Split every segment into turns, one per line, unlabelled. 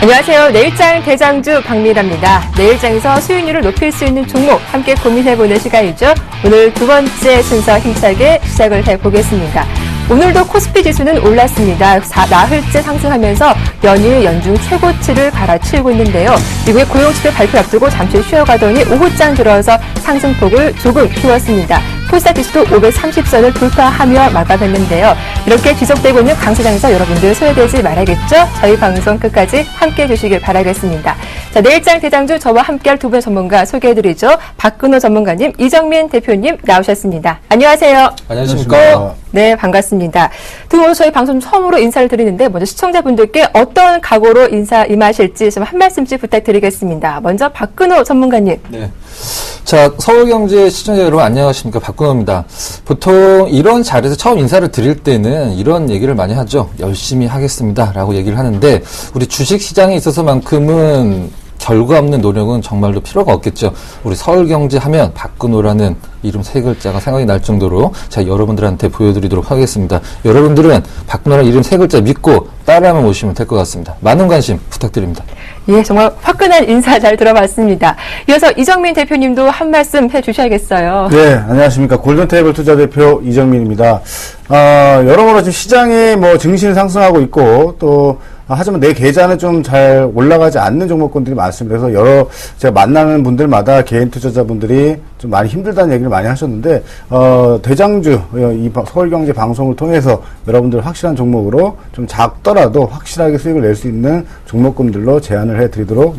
안녕하세요. 내일장 대장주 박미라입니다. 내일장에서 수익률을 높일 수 있는 종목 함께 고민해보는 시간이죠. 오늘 두 번째 순서 힘차게 시작을 해보겠습니다. 오늘도 코스피 지수는 올랐습니다. 나흘째 상승하면서 연일 연중 최고치를 갈아치우고 있는데요. 미국의 고용지표 발표 앞두고 잠시 쉬어가더니 오후장 들어서 상승폭을 조금 키웠습니다. 코스닥 지수도 530선을 돌파하며 마감했는데요. 이렇게 지속되고 있는 강세장에서 여러분들 소외되지 말아야겠죠? 저희 방송 끝까지 함께해 주시길 바라겠습니다. 자, 내일장 대장주 저와 함께할 두 분의 전문가 소개해드리죠. 박근호 전문가님, 이정민 대표님 나오셨습니다. 안녕하세요.
안녕하십니까.
네, 반갑습니다. 두 분 오늘 저희 방송 처음으로 인사를 드리는데 먼저 시청자분들께 어떤 각오로 인사 임하실지 좀 한 말씀씩 부탁드리겠습니다. 먼저 박근호 전문가님.
네. 자, 서울경제 시청자 여러분 안녕하십니까. 박근호입니다. 보통 이런 자리에서 처음 인사를 드릴 때는 이런 얘기를 많이 하죠. 열심히 하겠습니다 라고 얘기를 하는데 우리 주식시장에 있어서만큼은 결과 없는 노력은 정말로 필요가 없겠죠. 우리 서울경제 하면 박근호라는 이름 세 글자가 생각이 날 정도로 제가 여러분들한테 보여드리도록 하겠습니다. 여러분들은 박근호라는 이름 세 글자 믿고 따라만 오시면 될 것 같습니다. 많은 관심 부탁드립니다.
예, 정말 화끈한 인사 잘 들어봤습니다. 이어서 이정민 대표님도 한 말씀 해주셔야겠어요.
네, 안녕하십니까. 골든테이블 투자대표 이정민입니다. 여러모로 지금 시장에 증시 상승하고 있고 또 하지만 내 계좌는 좀 잘 올라가지 않는 종목군들이 많습니다. 그래서 제가 만나는 분들마다 개인 투자자분들이 좀 많이 힘들다는 얘기를 많이 하셨는데, 대장주, 이 서울경제 방송을 통해서 여러분들 확실한 종목으로 좀 작더라도 확실하게 수익을 낼 수 있는 종목군들로 제안을 해드리도록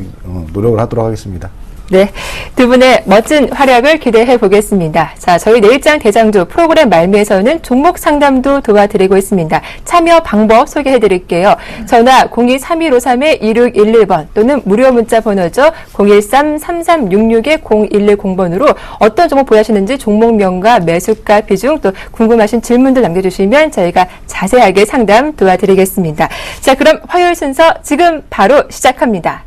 노력을 하도록 하겠습니다.
네, 두 분의 멋진 활약을 기대해 보겠습니다. 자, 저희 내일장 대장주 프로그램 말미에서는 종목 상담도 도와드리고 있습니다. 참여 방법 소개해 드릴게요. 전화 02-3153-2611번 또는 무료 문자 번호죠. 013-3366-0110번으로 어떤 종목 보유하시는지 종목명과 매수가 비중 또 궁금하신 질문들 남겨주시면 저희가 자세하게 상담 도와드리겠습니다. 자, 그럼 화요일 순서 지금 바로 시작합니다.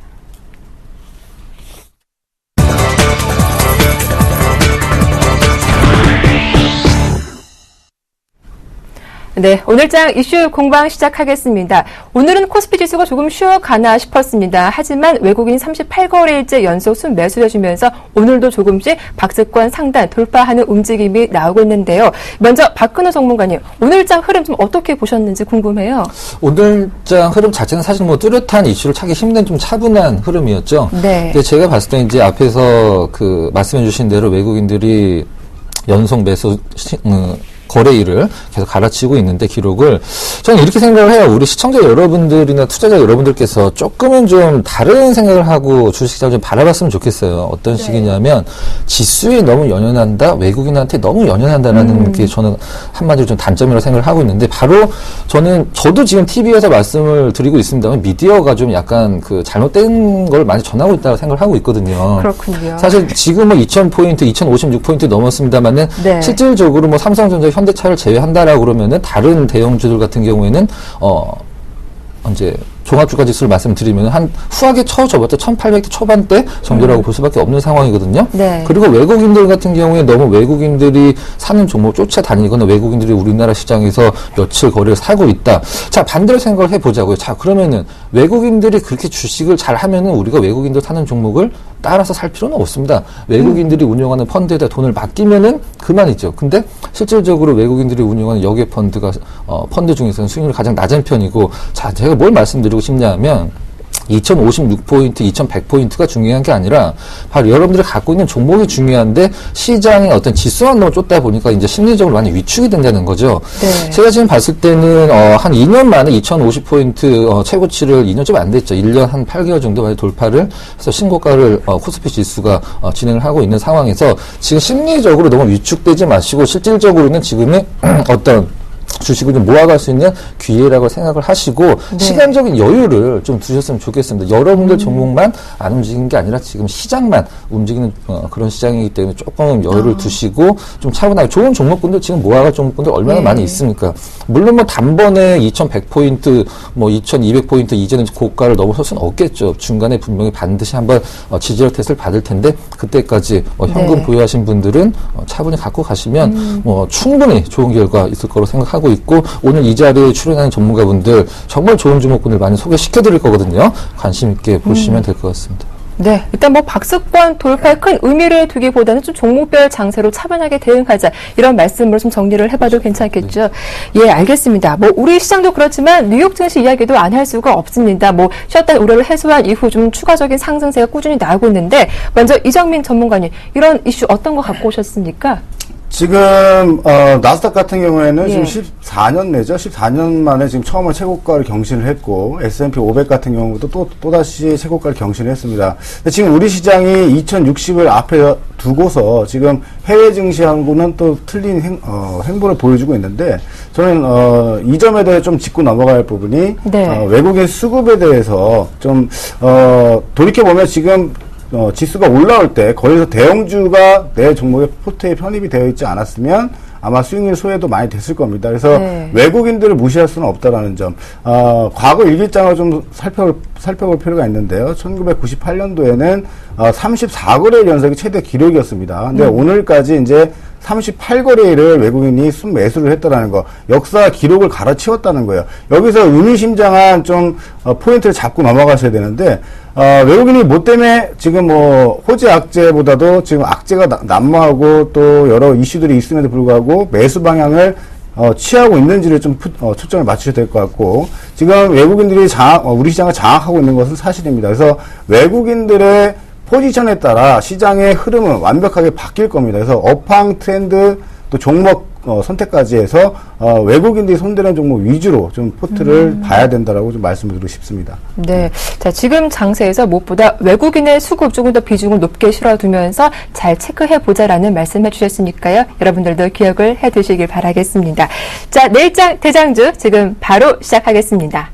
네, 오늘장 이슈 공방 시작하겠습니다. 오늘은 코스피 지수가 조금 쉬어가나 싶었습니다. 하지만 외국인 38거래일째 연속 순매수해주면서 오늘도 조금씩 박스권 상단 돌파하는 움직임이 나오고 있는데요. 먼저 박근호 전문가님, 오늘장 흐름 좀 어떻게 보셨는지 궁금해요.
오늘장 흐름 자체는 사실 뚜렷한 이슈를 찾기 힘든 좀 차분한 흐름이었죠.
네.
근데 제가 봤을 때 이제 앞에서 말씀해 주신 대로 외국인들이 연속 매수 거래일을 계속 갈아치우고 있는데 기록을 저는 이렇게 생각을 해요. 우리 시청자 여러분들이나 투자자 여러분들께서 조금은 좀 다른 생각을 하고 주식시장을 좀 바라봤으면 좋겠어요. 어떤 식이냐면 지수에 너무 연연한다, 외국인한테 너무 연연한다라는 게 저는 한마디로 좀 단점이라고 생각을 하고 있는데 바로 저도 지금 TV에서 말씀을 드리고 있습니다만 미디어가 좀 약간 잘못된 걸 많이 전하고 있다고 생각을 하고 있거든요.
그렇군요.
사실 지금 2000포인트, 2056포인트 넘었습니다만은
네.
실질적으로 삼성전자, 현대차를 제외한다라고 그러면은 다른 대형주들 같은 경우에는 이제 종합주가 지수를 말씀드리면 한 후하게 쳐져봤자 1800대 초반대 정도라고 볼 수밖에 없는 상황이거든요.
네.
그리고 외국인들 같은 경우에 너무 외국인들이 사는 종목 쫓아다니거나 외국인들이 우리나라 시장에서 며칠 거래를 사고 있다. 자, 반대로 생각을 해보자고요. 자, 그러면은 외국인들이 그렇게 주식을 잘 하면은 우리가 외국인들 사는 종목을 따라서 살 필요는 없습니다. 외국인들이 운영하는 펀드에다 돈을 맡기면은 그만이죠. 근데 실질적으로 외국인들이 운영하는 여객 펀드가 펀드 중에서는 수익률이 가장 낮은 편이고, 자, 제가 뭘 말씀드리고 싶냐면 2056포인트, 2100포인트가 중요한 게 아니라 바로 여러분들이 갖고 있는 종목이 중요한데 시장의 어떤 지수만 너무 쫓다 보니까 이제 심리적으로 많이 위축이 된다는 거죠.
네.
제가 지금 봤을 때는 한 2년 만에 2050포인트 최고치를 2년 좀 안 됐죠. 1년 한 8개월 정도 만에 돌파를 해서 신고가를 코스피 지수가 진행을 하고 있는 상황에서 지금 심리적으로 너무 위축되지 마시고 실질적으로는 지금의 어떤 주식을 좀 모아갈 수 있는 기회라고 생각을 하시고 시간적인 여유를 좀 두셨으면 좋겠습니다. 여러분들 종목만 안 움직이는 게 아니라 지금 시장만 움직이는 그런 시장이기 때문에 조금 여유를 두시고 좀 차분하게 좋은 종목군들 지금 모아갈 종목군들 얼마나 많이 있습니까? 물론 뭐 단번에 2100포인트 뭐 2200포인트 이제는 고가를 넘어설 수는 없겠죠. 중간에 분명히 반드시 한번 지지력 테스트를 받을 텐데 그때까지 현금 보유하신 분들은 차분히 갖고 가시면 충분히 좋은 결과 있을 거로 생각하고 있고 오늘 이 자리에 출연하는 전문가분들 정말 좋은 종목군을 많이 소개시켜 드릴 거거든요. 관심 있게 보시면 될 것 같습니다.
네, 일단 뭐 박스권 돌파에 큰 의미를 두기보다는 좀 종목별 장세로 차분하게 대응하자 이런 말씀으로 좀 정리를 해봐도 괜찮겠죠. 예, 알겠습니다. 뭐 우리 시장도 그렇지만 뉴욕 증시 이야기도 안 할 수가 없습니다. 뭐 쉬었던 우려를 해소한 이후 좀 추가적인 상승세가 꾸준히 나오고 있는데 먼저 이정민 전문가님 이런 이슈 어떤 거 갖고 오셨습니까?
지금 나스닥 같은 경우에는 지금 14년 내죠. 14년 만에 지금 처음으로 최고가를 경신을 했고 S&P 500 같은 경우도 또다시 최고가를 경신을 했습니다. 근데 지금 우리 시장이 2060을 앞에 두고서 지금 해외 증시하고는 또 틀린 행보를 보여주고 있는데 저는 이 점에 대해 좀 짚고 넘어갈 부분이 외국인 수급에 대해서 좀 돌이켜보면 지금 지수가 올라올 때 거기서 대형주가 내 종목의 포트에 편입이 되어 있지 않았으면 아마 수익률 소외도 많이 됐을 겁니다. 그래서 외국인들을 무시할 수는 없다라는 점. 과거 일기장을 좀 살펴볼 필요가 있는데요. 1998년도에는 34거래일 연속이 최대 기록이었습니다. 근데 오늘까지 이제 38거래일을 외국인이 순매수를 했다라는 거, 역사 기록을 갈아치웠다는 거예요. 여기서 의미심장한 좀 포인트를 잡고 넘어가셔야 되는데 외국인이 뭐 때문에 지금 뭐 호재 악재보다도 지금 악재가 난무하고 또 여러 이슈들이 있음에도 불구하고 매수 방향을 취하고 있는지를 좀 초점을 맞추셔야 될 것 같고 지금 외국인들이 우리 시장을 장악하고 있는 것은 사실입니다. 그래서 외국인들의 포지션에 따라 시장의 흐름은 완벽하게 바뀔 겁니다. 그래서 업황 트렌드 또 종목 선택까지 해서 외국인들이 손대는 종목 위주로 좀 포트를 봐야 된다라고 좀 말씀드리고 싶습니다.
네, 자 지금 장세에서 무엇보다 외국인의 수급 조금 더 비중을 높게 실어두면서 잘 체크해 보자라는 말씀해 주셨으니까요. 여러분들도 기억을 해 두시길 바라겠습니다. 자 내일장 대장주 지금 바로 시작하겠습니다.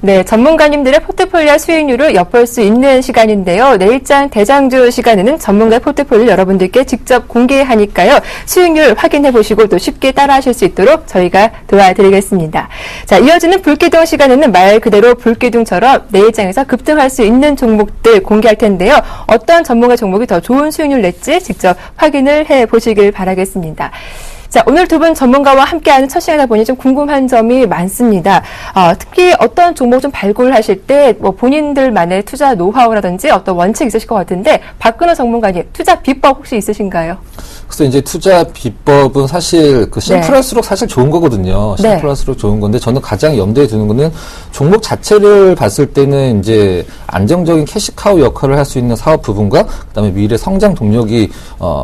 네, 전문가님들의 포트폴리오 수익률을 엿볼 수 있는 시간인데요. 내일장 대장주 시간에는 전문가의 포트폴리오 여러분들께 직접 공개하니까요. 수익률 확인해 보시고 또 쉽게 따라하실 수 있도록 저희가 도와드리겠습니다. 자, 이어지는 불기둥 시간에는 말 그대로 불기둥처럼 내일장에서 급등할 수 있는 종목들 공개할 텐데요. 어떤 전문가 종목이 더 좋은 수익률 낼지 직접 확인을 해 보시길 바라겠습니다. 자, 오늘 두 분 전문가와 함께하는 첫 시간이다 보니 좀 궁금한 점이 많습니다. 특히 어떤 종목 좀 발굴하실 때 뭐 본인들만의 투자 노하우라든지 어떤 원칙 있으실 것 같은데 박근호 전문가님 투자 비법 혹시 있으신가요?
그래서 이제 투자 비법은 사실 그 심플할수록 사실 좋은 거거든요. 심플할수록 좋은 건데 저는 가장 염두에 두는 거는 종목 자체를 봤을 때는 이제 안정적인 캐시카우 역할을 할 수 있는 사업 부분과 그다음에 미래 성장 동력이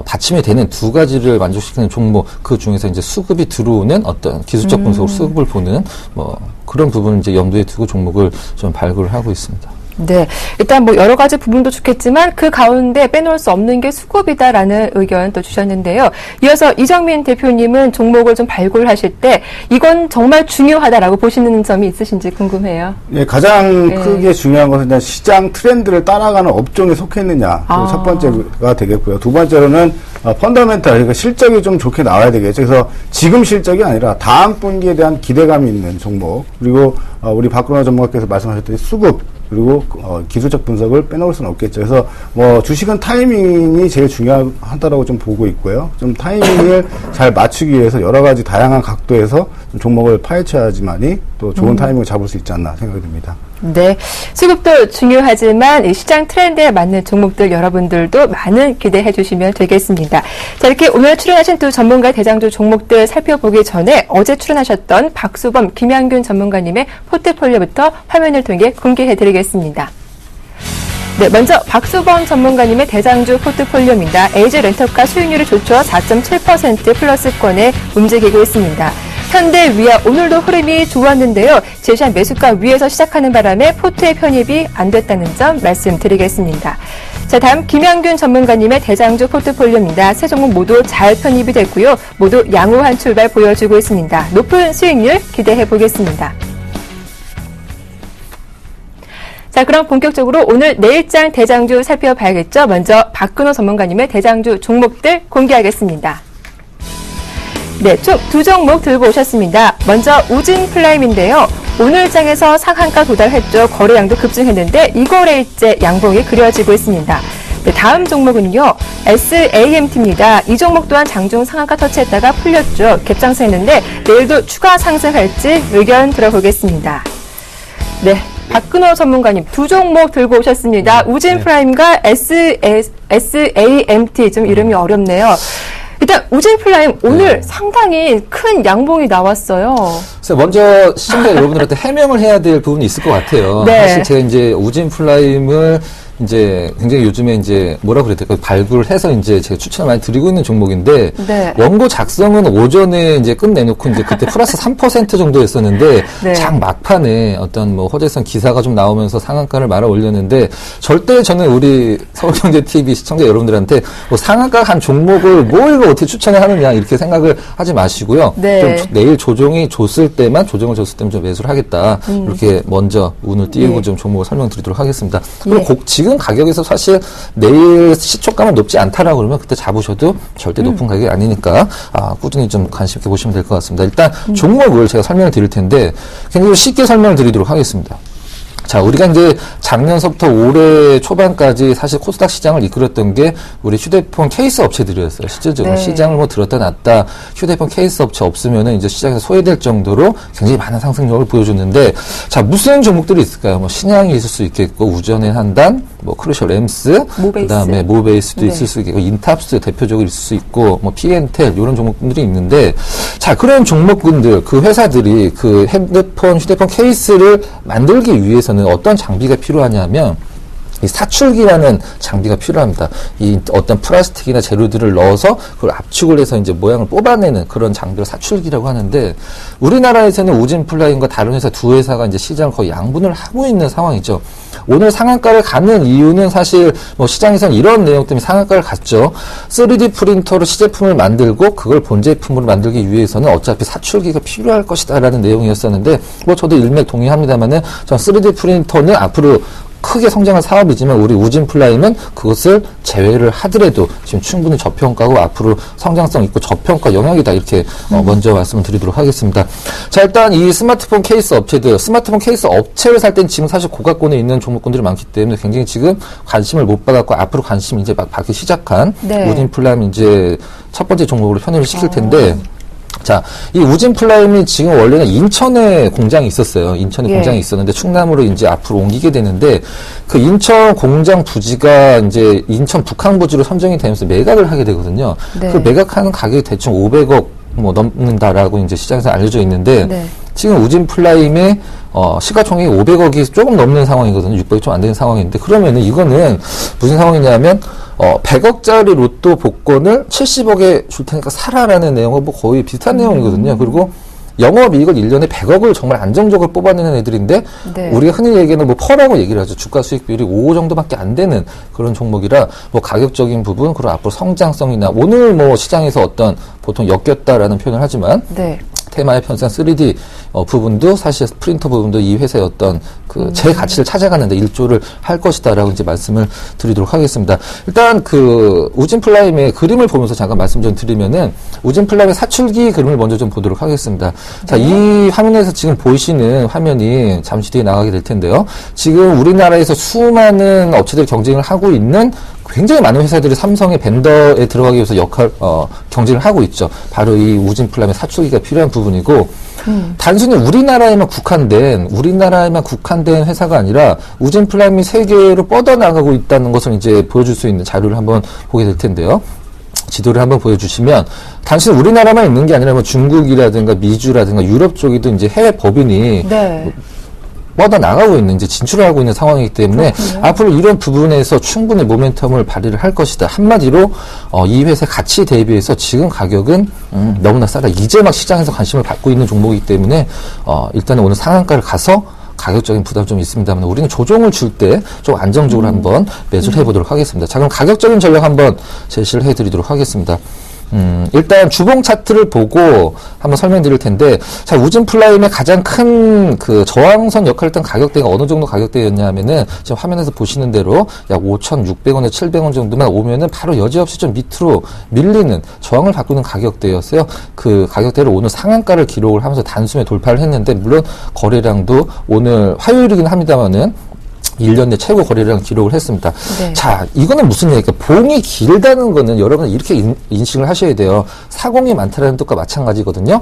받침이 되는 두 가지를 만족시키는 종목 그 중에서 이제 수급이 들어오는 어떤 기술적 분석으로 수급을 보는 뭐 그런 부분을 이제 염두에 두고 종목을 좀 발굴을 하고 있습니다.
네. 일단 뭐 여러 가지 부분도 좋겠지만 그 가운데 빼놓을 수 없는 게 수급이다라는 의견 또 주셨는데요. 이어서 이정민 대표님은 종목을 좀 발굴하실 때 이건 정말 중요하다라고 보시는 점이 있으신지 궁금해요.
네, 가장 크게 중요한 것은 시장 트렌드를 따라가는 업종에 속해 있느냐. 첫 번째가 되겠고요. 두 번째로는 펀더멘탈, 그러니까 실적이 좀 좋게 나와야 되겠죠. 그래서 지금 실적이 아니라 다음 분기에 대한 기대감이 있는 종목. 그리고 우리 박근호 전문가께서 말씀하셨듯이 수급, 그리고 기술적 분석을 빼놓을 수는 없겠죠. 그래서 뭐 주식은 타이밍이 제일 중요하다라고 좀 보고 있고요. 좀 타이밍을 잘 맞추기 위해서 여러 가지 다양한 각도에서 좀 종목을 파헤쳐야지만이 또 좋은 타이밍을 잡을 수 있지 않나 생각이 듭니다.
네, 수급도 중요하지만 이 시장 트렌드에 맞는 종목들 여러분들도 많은 기대해 주시면 되겠습니다. 자, 이렇게 오늘 출연하신 두 전문가 대장주 종목들 살펴보기 전에 어제 출연하셨던 박수범, 김양균 전문가님의 포트폴리오부터 화면을 통해 공개해 드리겠습니다. 네, 먼저 박수범 전문가님의 대장주 포트폴리오입니다. AG 렌터카 수익률이 좋죠. 4.7% 플러스권에 움직이고 있습니다. 현대, 위아 오늘도 흐름이 좋았는데요. 제시한 매수가 위에서 시작하는 바람에 포트의 편입이 안 됐다는 점 말씀드리겠습니다. 자, 다음 김양균 전문가님의 대장주 포트폴리오입니다. 세 종목 모두 잘 편입이 됐고요. 모두 양호한 출발 보여주고 있습니다. 높은 수익률 기대해 보겠습니다. 자, 그럼 본격적으로 오늘 내일장 대장주 살펴봐야겠죠. 먼저 박근호 전문가님의 대장주 종목들 공개하겠습니다. 네, 총 두 종목 들고 오셨습니다. 먼저 우진플라임인데요. 오늘 장에서 상한가 도달했죠. 거래량도 급증했는데 이 거래일째 양봉이 그려지고 있습니다. 네, 다음 종목은요. SAMT입니다. 이 종목 또한 장중 상한가 터치했다가 풀렸죠. 갭상승했는데 내일도 추가 상승할지 의견 들어보겠습니다. 네, 박근호 전문가님 두 종목 들고 오셨습니다. 우진프라임과 SAMT, 좀 이름이 어렵네요. 일단 우진플라임 오늘 상당히 큰 양봉이 나왔어요.
그래서 먼저 시청자 여러분들한테 해명을 해야 될 부분이 있을 것 같아요.
네.
사실 제가 이제 우진플라임을 이제 굉장히 요즘에 이제 뭐라 그래야 될까요? 발굴을 해서 이제 제가 추천을 많이 드리고 있는 종목인데
네.
원고 작성은 오전에 이제 끝내놓고 이제 그때 플러스 3% 정도였었는데
네.
장 막판에 어떤 뭐 허재성 기사가 좀 나오면서 상한가를 말아 올렸는데 절대 저는 우리 서울경제TV 시청자 여러분들한테 뭐 상한가 한 종목을 뭐 이거 어떻게 추천을 하느냐 이렇게 생각을 하지 마시고요.
네.
좀 내일 조정을 줬을 때만 좀 매수를 하겠다. 이렇게 먼저 운을 띄우고
예.
좀 종목을 설명드리도록 하겠습니다. 그리고
예.
지금 가격에서 사실 내일 시초가만 높지 않다라고 그러면 그때 잡으셔도 절대 높은 가격이 아니니까 꾸준히 좀 관심 있게 보시면 될 것 같습니다. 일단 종목을 제가 설명을 드릴 텐데 굉장히 쉽게 설명을 드리도록 하겠습니다. 자, 우리가 이제 작년서부터 올해 초반까지 사실 코스닥 시장을 이끌었던 게 우리 휴대폰 케이스 업체들이었어요. 실질적으로
네.
시장을 뭐 들었다 놨다 휴대폰 케이스 업체 없으면은 이제 시장에서 소외될 정도로 굉장히 많은 상승력을 보여줬는데, 자, 무슨 종목들이 있을까요? 뭐 신양이 있을 수 있겠고, 우전의 한단, 뭐 크루셜 램스,
모베이스.
그다음에 모베이스도
네.
있을 수 있고, 인탑스 대표적으로 있을 수 있고, 뭐 P&Tel 이런 종목들이 있는데, 자, 그런 종목군들, 그 회사들이 그 휴대폰 케이스를 만들기 위해서는 어떤 장비가 필요하냐면 이 사출기라는 장비가 필요합니다. 이 어떤 플라스틱이나 재료들을 넣어서 그걸 압축을 해서 이제 모양을 뽑아내는 그런 장비를 사출기라고 하는데, 우리나라에서는 우진플라임과 다른 회사 두 회사가 이제 시장을 거의 양분을 하고 있는 상황이죠. 오늘 상한가를 갖는 이유는 사실 뭐 시장에서는 이런 내용 때문에 상한가를 갔죠. 3D 프린터로 시제품을 만들고 그걸 본제품으로 만들기 위해서는 어차피 사출기가 필요할 것이다라는 내용이었었는데, 뭐 저도 일맥 동의합니다만은 전 3D 프린터는 앞으로 크게 성장한 사업이지만 우리 우진플라임은 그것을 제외를 하더라도 지금 충분히 저평가고 앞으로 성장성 있고 저평가 영역이다, 이렇게 먼저 말씀을 드리도록 하겠습니다. 자, 일단 이 스마트폰 케이스 업체들, 스마트폰 케이스 업체를 살 땐 지금 사실 고가권에 있는 종목군들이 많기 때문에 굉장히 지금 관심을 못 받았고 앞으로 관심이 이제 막 받기 시작한
네.
우진플라임 이제 첫 번째 종목으로 편입을 시킬 텐데, 자, 이 우진플라임이 지금 원래는 인천에 공장이 있었어요. 인천에
예.
공장이 있었는데 충남으로 이제 앞으로 옮기게 되는데, 그 인천 공장 부지가 이제 인천 북항부지로 선정이 되면서 매각을 하게 되거든요.
네.
그 매각하는 가격이 대충 500억 뭐 넘는다라고 이제 시장에서 알려져 있는데,
네.
지금 우진플라임의 시가총액이 500억이 조금 넘는 상황이거든요. 600이 좀 안 되는 상황인데, 그러면은 이거는 무슨 상황이냐면 100억짜리 로또 복권을 70억에 줄 테니까 사라라는 내용과 뭐 거의 비슷한 내용이거든요. 그리고 영업이익을 1년에 100억을 정말 안정적으로 뽑아내는 애들인데,
네.
우리가 흔히 얘기하는 뭐 펄하고 얘기를 하죠. 주가 수익 비율이 5 정도밖에 안 되는 그런 종목이라 뭐 가격적인 부분, 그리고 앞으로 성장성이나 오늘 뭐 시장에서 어떤 보통 엮였다라는 표현을 하지만
네.
테마의 편상 3D 부분도 사실 프린터 부분도 이 회사의 어떤 그 제 가치를 찾아가는데 일조를 할 것이다라고 이제 말씀을 드리도록 하겠습니다. 일단 그 우진플라임의 그림을 보면서 잠깐 말씀 좀 드리면은, 우진플라임의 사출기 그림을 먼저 좀 보도록 하겠습니다. 자, 이 화면에서 지금 보이시는 화면이 잠시 뒤에 나가게 될 텐데요. 지금 우리나라에서 수많은 업체들이 경쟁을 하고 있는 굉장히 많은 회사들이 삼성의 벤더에 들어가기 위해서 경쟁을 하고 있죠. 바로 이 우진플라임의 사출기가 필요한 부분이고, 단순히 우리나라에만 국한된 회사가 아니라 우진플라임이 세계로 뻗어나가고 있다는 것을 이제 보여줄 수 있는 자료를 한번 보게 될 텐데요. 지도를 한번 보여주시면, 단순히 우리나라만 있는 게 아니라 뭐 중국이라든가 미주라든가 유럽 쪽에도 이제 해외 법인이
네.
뻗어 나가고 있는, 이제 진출을 하고 있는 상황이기 때문에 앞으로 이런 부분에서 충분히 모멘텀을 발휘를 할 것이다. 한마디로 이 회사의 가치 대비해서 지금 가격은 너무나 싸다. 이제 막 시장에서 관심을 받고 있는 종목이기 때문에 일단은 오늘 상한가를 가서 가격적인 부담이 좀 있습니다만 우리는 조정을 줄 때 좀 안정적으로 한번 매수를 해보도록 하겠습니다. 자, 그럼 가격적인 전략 한번 제시를 해드리도록 하겠습니다. 일단 주봉 차트를 보고 한번 설명드릴 텐데, 자, 우진플라임의 가장 큰 그 저항선 역할을 했던 가격대가 어느 정도 가격대였냐 하면은, 지금 화면에서 보시는 대로 약 5,600원에 700원 정도만 오면은 바로 여지없이 좀 밑으로 밀리는 저항을 받고 있는 가격대였어요. 그 가격대를 오늘 상한가를 기록을 하면서 단숨에 돌파를 했는데, 물론 거래량도 오늘 화요일이긴 합니다만은 1년 내 최고 거래량 기록을 했습니다.
네.
자, 이거는 무슨 얘기일까? 봉이 길다는 거는 여러분 이렇게 인식을 하셔야 돼요. 사공이 많다는 뜻과 마찬가지거든요.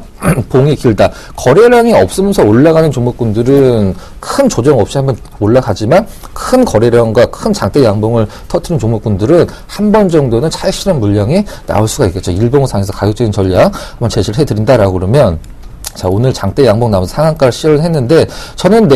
봉이 길다. 거래량이 없으면서 올라가는 종목군들은 큰 조정 없이 한번 올라가지만 큰 거래량과 큰 장대 양봉을 터뜨린 종목군들은 한 번 정도는 차익 실현 물량이 나올 수가 있겠죠. 일봉상에서 가격적인 전략 한번 제시를 해드린다라고 그러면, 자, 오늘 장대 양봉 나오면서 상한가를 시작을 했는데, 저는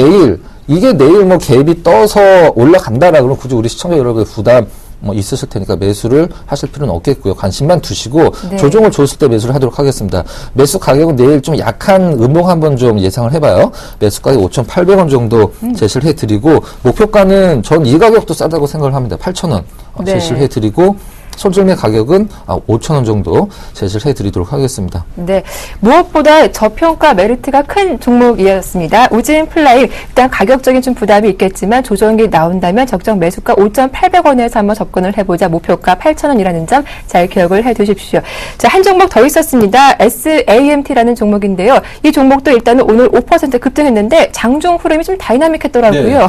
이게 내일 뭐 갭이 떠서 올라간다라 그러면 굳이 우리 시청자 여러분의 부담 있으실 테니까 매수를 하실 필요는 없겠고요. 관심만 두시고
네. 조정을
줬을 때 매수를 하도록 하겠습니다. 매수 가격은 내일 좀 약한 음봉 한번 좀 예상을 해봐요. 매수 가격 5,800원 정도 제시를 해드리고, 목표가는 전 이 가격도 싸다고 생각을 합니다. 8,000원
네.
제시를 해드리고, 손절매 가격은 5,000원 정도 제시를 해드리도록 하겠습니다.
네, 무엇보다 저평가 메리트가 큰 종목이었습니다. 우진플라임, 일단 가격적인 좀 부담이 있겠지만 조정이 나온다면 적정 매수가 5,800원에서 한번 접근을 해보자. 목표가 8,000원이라는 점 잘 기억을 해두십시오. 자, 한 종목 더 있었습니다. SAMT라는 종목인데요. 이 종목도 일단은 오늘 5% 급등했는데 장중 흐름이 좀 다이나믹했더라고요.
네.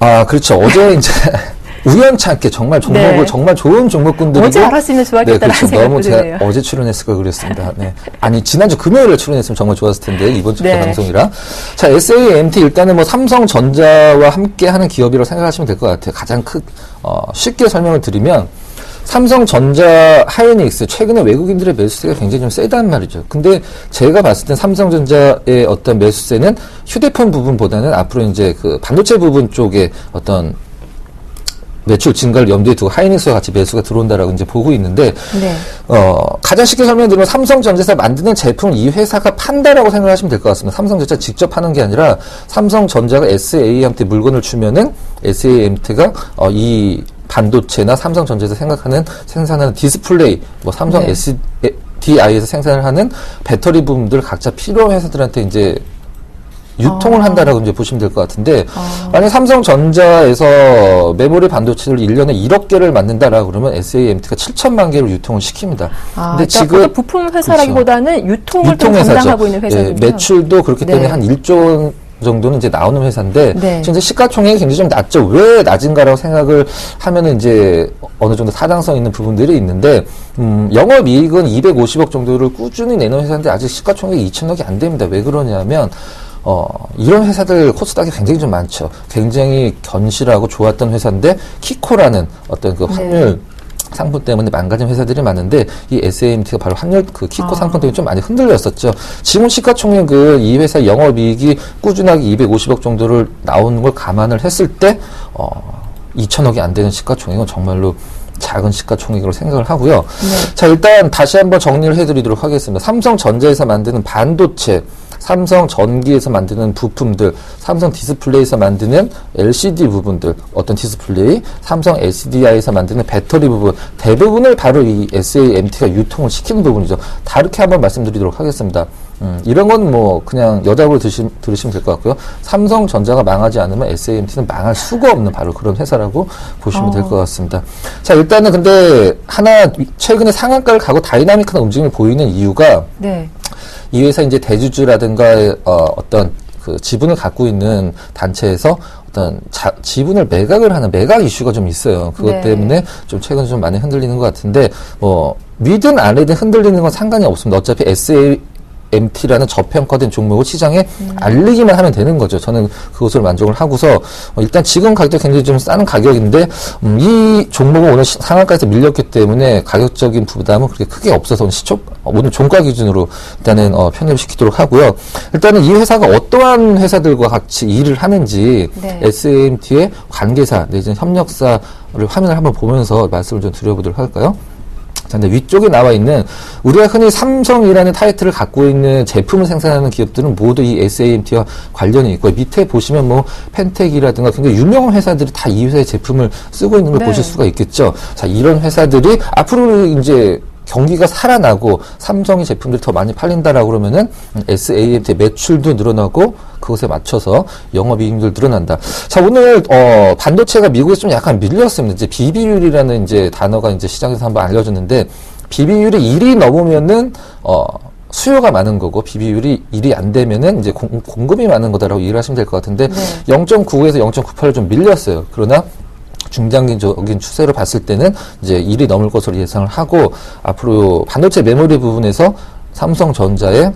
아, 그렇죠. 어제 이제 우연찮게 정말 종목을
네.
정말 좋은 종목군들이고,
어제 알았으면 좋았겠다라는
그렇죠.
생각도
너무
드네요.
제가 어제 출연했을 걸 그랬습니다. 네. 아니, 지난주 금요일에 출연했으면 정말 좋았을 텐데, 이번 주
네.
방송이라. 자, SAMT 일단은 뭐 삼성전자와 함께 하는 기업이라고 생각하시면 될 것 같아요. 가장 쉽게 설명을 드리면, 삼성전자, 하이닉스, 최근에 외국인들의 매수세가 굉장히 좀 세단 말이죠. 근데 제가 봤을 땐 삼성전자의 어떤 매수세는 휴대폰 부분보다는 앞으로 이제 그 반도체 부분 쪽에 어떤 매출 증가를 염두에 두고 하이닉스와 같이 매수가 들어온다라고 이제 보고 있는데,
네.
가장 쉽게 설명드리면 삼성전자에서 만드는 제품을 이 회사가 판다라고 생각하시면 될 것 같습니다. 삼성전자 직접 하는 게 아니라 삼성전자가 SAMT 물건을 주면은 SAMT가 이 반도체나 삼성전자에서 생산하는 디스플레이, 뭐 삼성
네.
SDI에서 생산을 하는 배터리 부분들 각자 필요한 회사들한테 이제 유통을 한다라고 이제 보시면 될 것 같은데, 만약 삼성전자에서 메모리 반도체를 1년에 1억 개를 만든다라고 그러면 SAMT가 7천만 개를 유통을 시킵니다. 근데 지금
부품 회사라기보다는 유통을 좀
유통회사죠.
담당하고 있는 회사군요.
매출도 그렇기 때문에
네.
한 1조 정도는 이제 나오는 회사인데,
네.
지금 이제 시가총액이 굉장히 좀 낮죠. 왜 낮은가라고 생각을 하면은 이제 어느 정도 타당성 있는 부분들이 있는데, 영업이익은 250억 정도를 꾸준히 내는 회사인데 아직 시가총액이 2천억이 안 됩니다. 왜 그러냐면, 이런 회사들 코스닥이 굉장히 좀 많죠. 굉장히 견실하고 좋았던 회사인데, 키코라는 어떤 그 환율 상품 때문에 망가진 회사들이 많은데, 이 SAMT가 바로 환율 그 키코 상품 때문에 좀 많이 흔들렸었죠. 지금 시가총액은 이 회사 영업이익이 꾸준하게 250억 정도를 나오는 걸 감안을 했을 때, 2천억이 안 되는 시가총액은 정말로 작은 시가총액으로 생각을 하고요.
네.
자, 일단 다시 한번 정리를 해드리도록 하겠습니다. 삼성전자에서 만드는 반도체, 삼성전기에서 만드는 부품들, 삼성 디스플레이에서 만드는 LCD 부분들, 어떤 디스플레이, 삼성 SDI에서 만드는 배터리 부분, 대부분을 바로 이 SAMT가 유통을 시키는 부분이죠. 다르게 한번 말씀드리도록 하겠습니다. 이런 건 뭐 그냥 여담으로 들으시면 될 것 같고요. 삼성전자가 망하지 않으면 SAMT는 망할 수가 없는 바로 그런 회사라고 보시면 될 것 같습니다. 자, 일단은 근데 하나 최근에 상한가를 가고 다이나믹한 움직임을 보이는 이유가,
네.
이 회사 이제 대주주라든가 어떤 그 지분을 갖고 있는 단체에서 어떤 지분을 매각을 하는 매각 이슈가 좀 있어요. 그것
네.
때문에 좀 최근에 좀 많이 흔들리는 것 같은데, 뭐 믿든 안 믿든 흔들리는 건 상관이 없습니다. 어차피 SAMT라는 저평가된 종목을 시장에 알리기만 하면 되는 거죠. 저는 그것을 만족을 하고서 일단 지금 가격도 굉장히 좀 싼 가격인데 이 종목은 오늘 상한가에서 밀렸기 때문에 가격적인 부담은 그렇게 크게 없어서 오늘 종가 기준으로 일단은 편입을 시키도록 하고요. 일단은 이 회사가 어떠한 회사들과 같이 일을 하는지
네.
SAMT의 관계사 내지는 협력사를 화면을 한번 보면서 말씀을 좀 드려보도록 할까요? 자, 근데 위쪽에 나와 있는 우리가 흔히 삼성이라는 타이틀을 갖고 있는 제품을 생산하는 기업들은 모두 이 SAMT와 관련이 있고 밑에 보시면 뭐 펜텍이라든가 굉장히 유명한 회사들이 다 이 회사의 제품을 쓰고 있는 걸
네.
보실 수가 있겠죠. 자, 이런 회사들이 앞으로 이제 경기가 살아나고 삼성의 제품들이 더 많이 팔린다라고 그러면은 SAMT 매출도 늘어나고 그것에 맞춰서 영업이익률 늘어난다. 자, 오늘 반도체가 미국에서 좀 약간 밀렸습니다. 이제 비비율이라는 이제 단어가 이제 시장에서 한번 알려졌는데 비비율이 1이 넘으면은 수요가 많은 거고 비비율이 1이 안 되면은 이제 공급이 많은 거다라고 이해를 하시면 될 것 같은데
네.
0.95에서 0.98을 좀 밀렸어요. 그러나 중장기적인 추세로 봤을 때는 이제 1이 넘을 것으로 예상을 하고 앞으로 반도체 메모리 부분에서 삼성전자의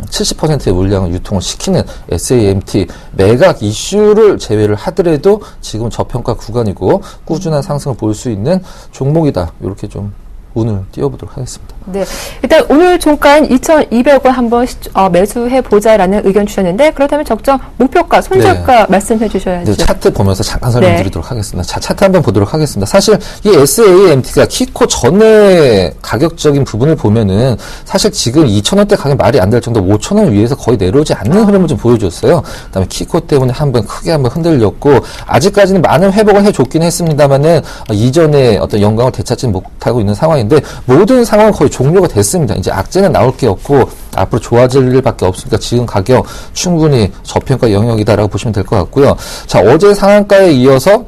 70%의 물량을 유통을 시키는 SAMT 매각 이슈를 제외를 하더라도 지금 저평가 구간이고 꾸준한 상승을 볼 수 있는 종목이다. 이렇게 좀 운을 띄워보도록 하겠습니다.
네. 일단 오늘 종가인 2,200원 한번 매수해보자라는 의견 주셨는데 그렇다면 적정 목표가, 손절가 말씀해 주셔야죠.
차트 보면서 잠깐 설명드리도록 하겠습니다. 자, 차트 한번 보도록 하겠습니다. 사실 이 SAMT가 키코 전에 가격적인 부분을 보면은 사실 지금 2,000원대 가격 말이 안 될 정도 5,000원 위에서 거의 내려오지 않는 흐름을 좀 보여줬어요. 그다음에 키코 때문에 크게 한번 흔들렸고 아직까지는 많은 회복을 해줬긴 했습니다만은 이전에 어떤 영광을 되찾지 못하고 있는 상황인데 모든 상황은 거의 종료가 됐습니다. 이제 악재는 나올 게 없고 앞으로 좋아질 일밖에 없으니까 지금 가격 충분히 저평가 영역이다라고 보시면 될 것 같고요. 자, 어제 상한가에 이어서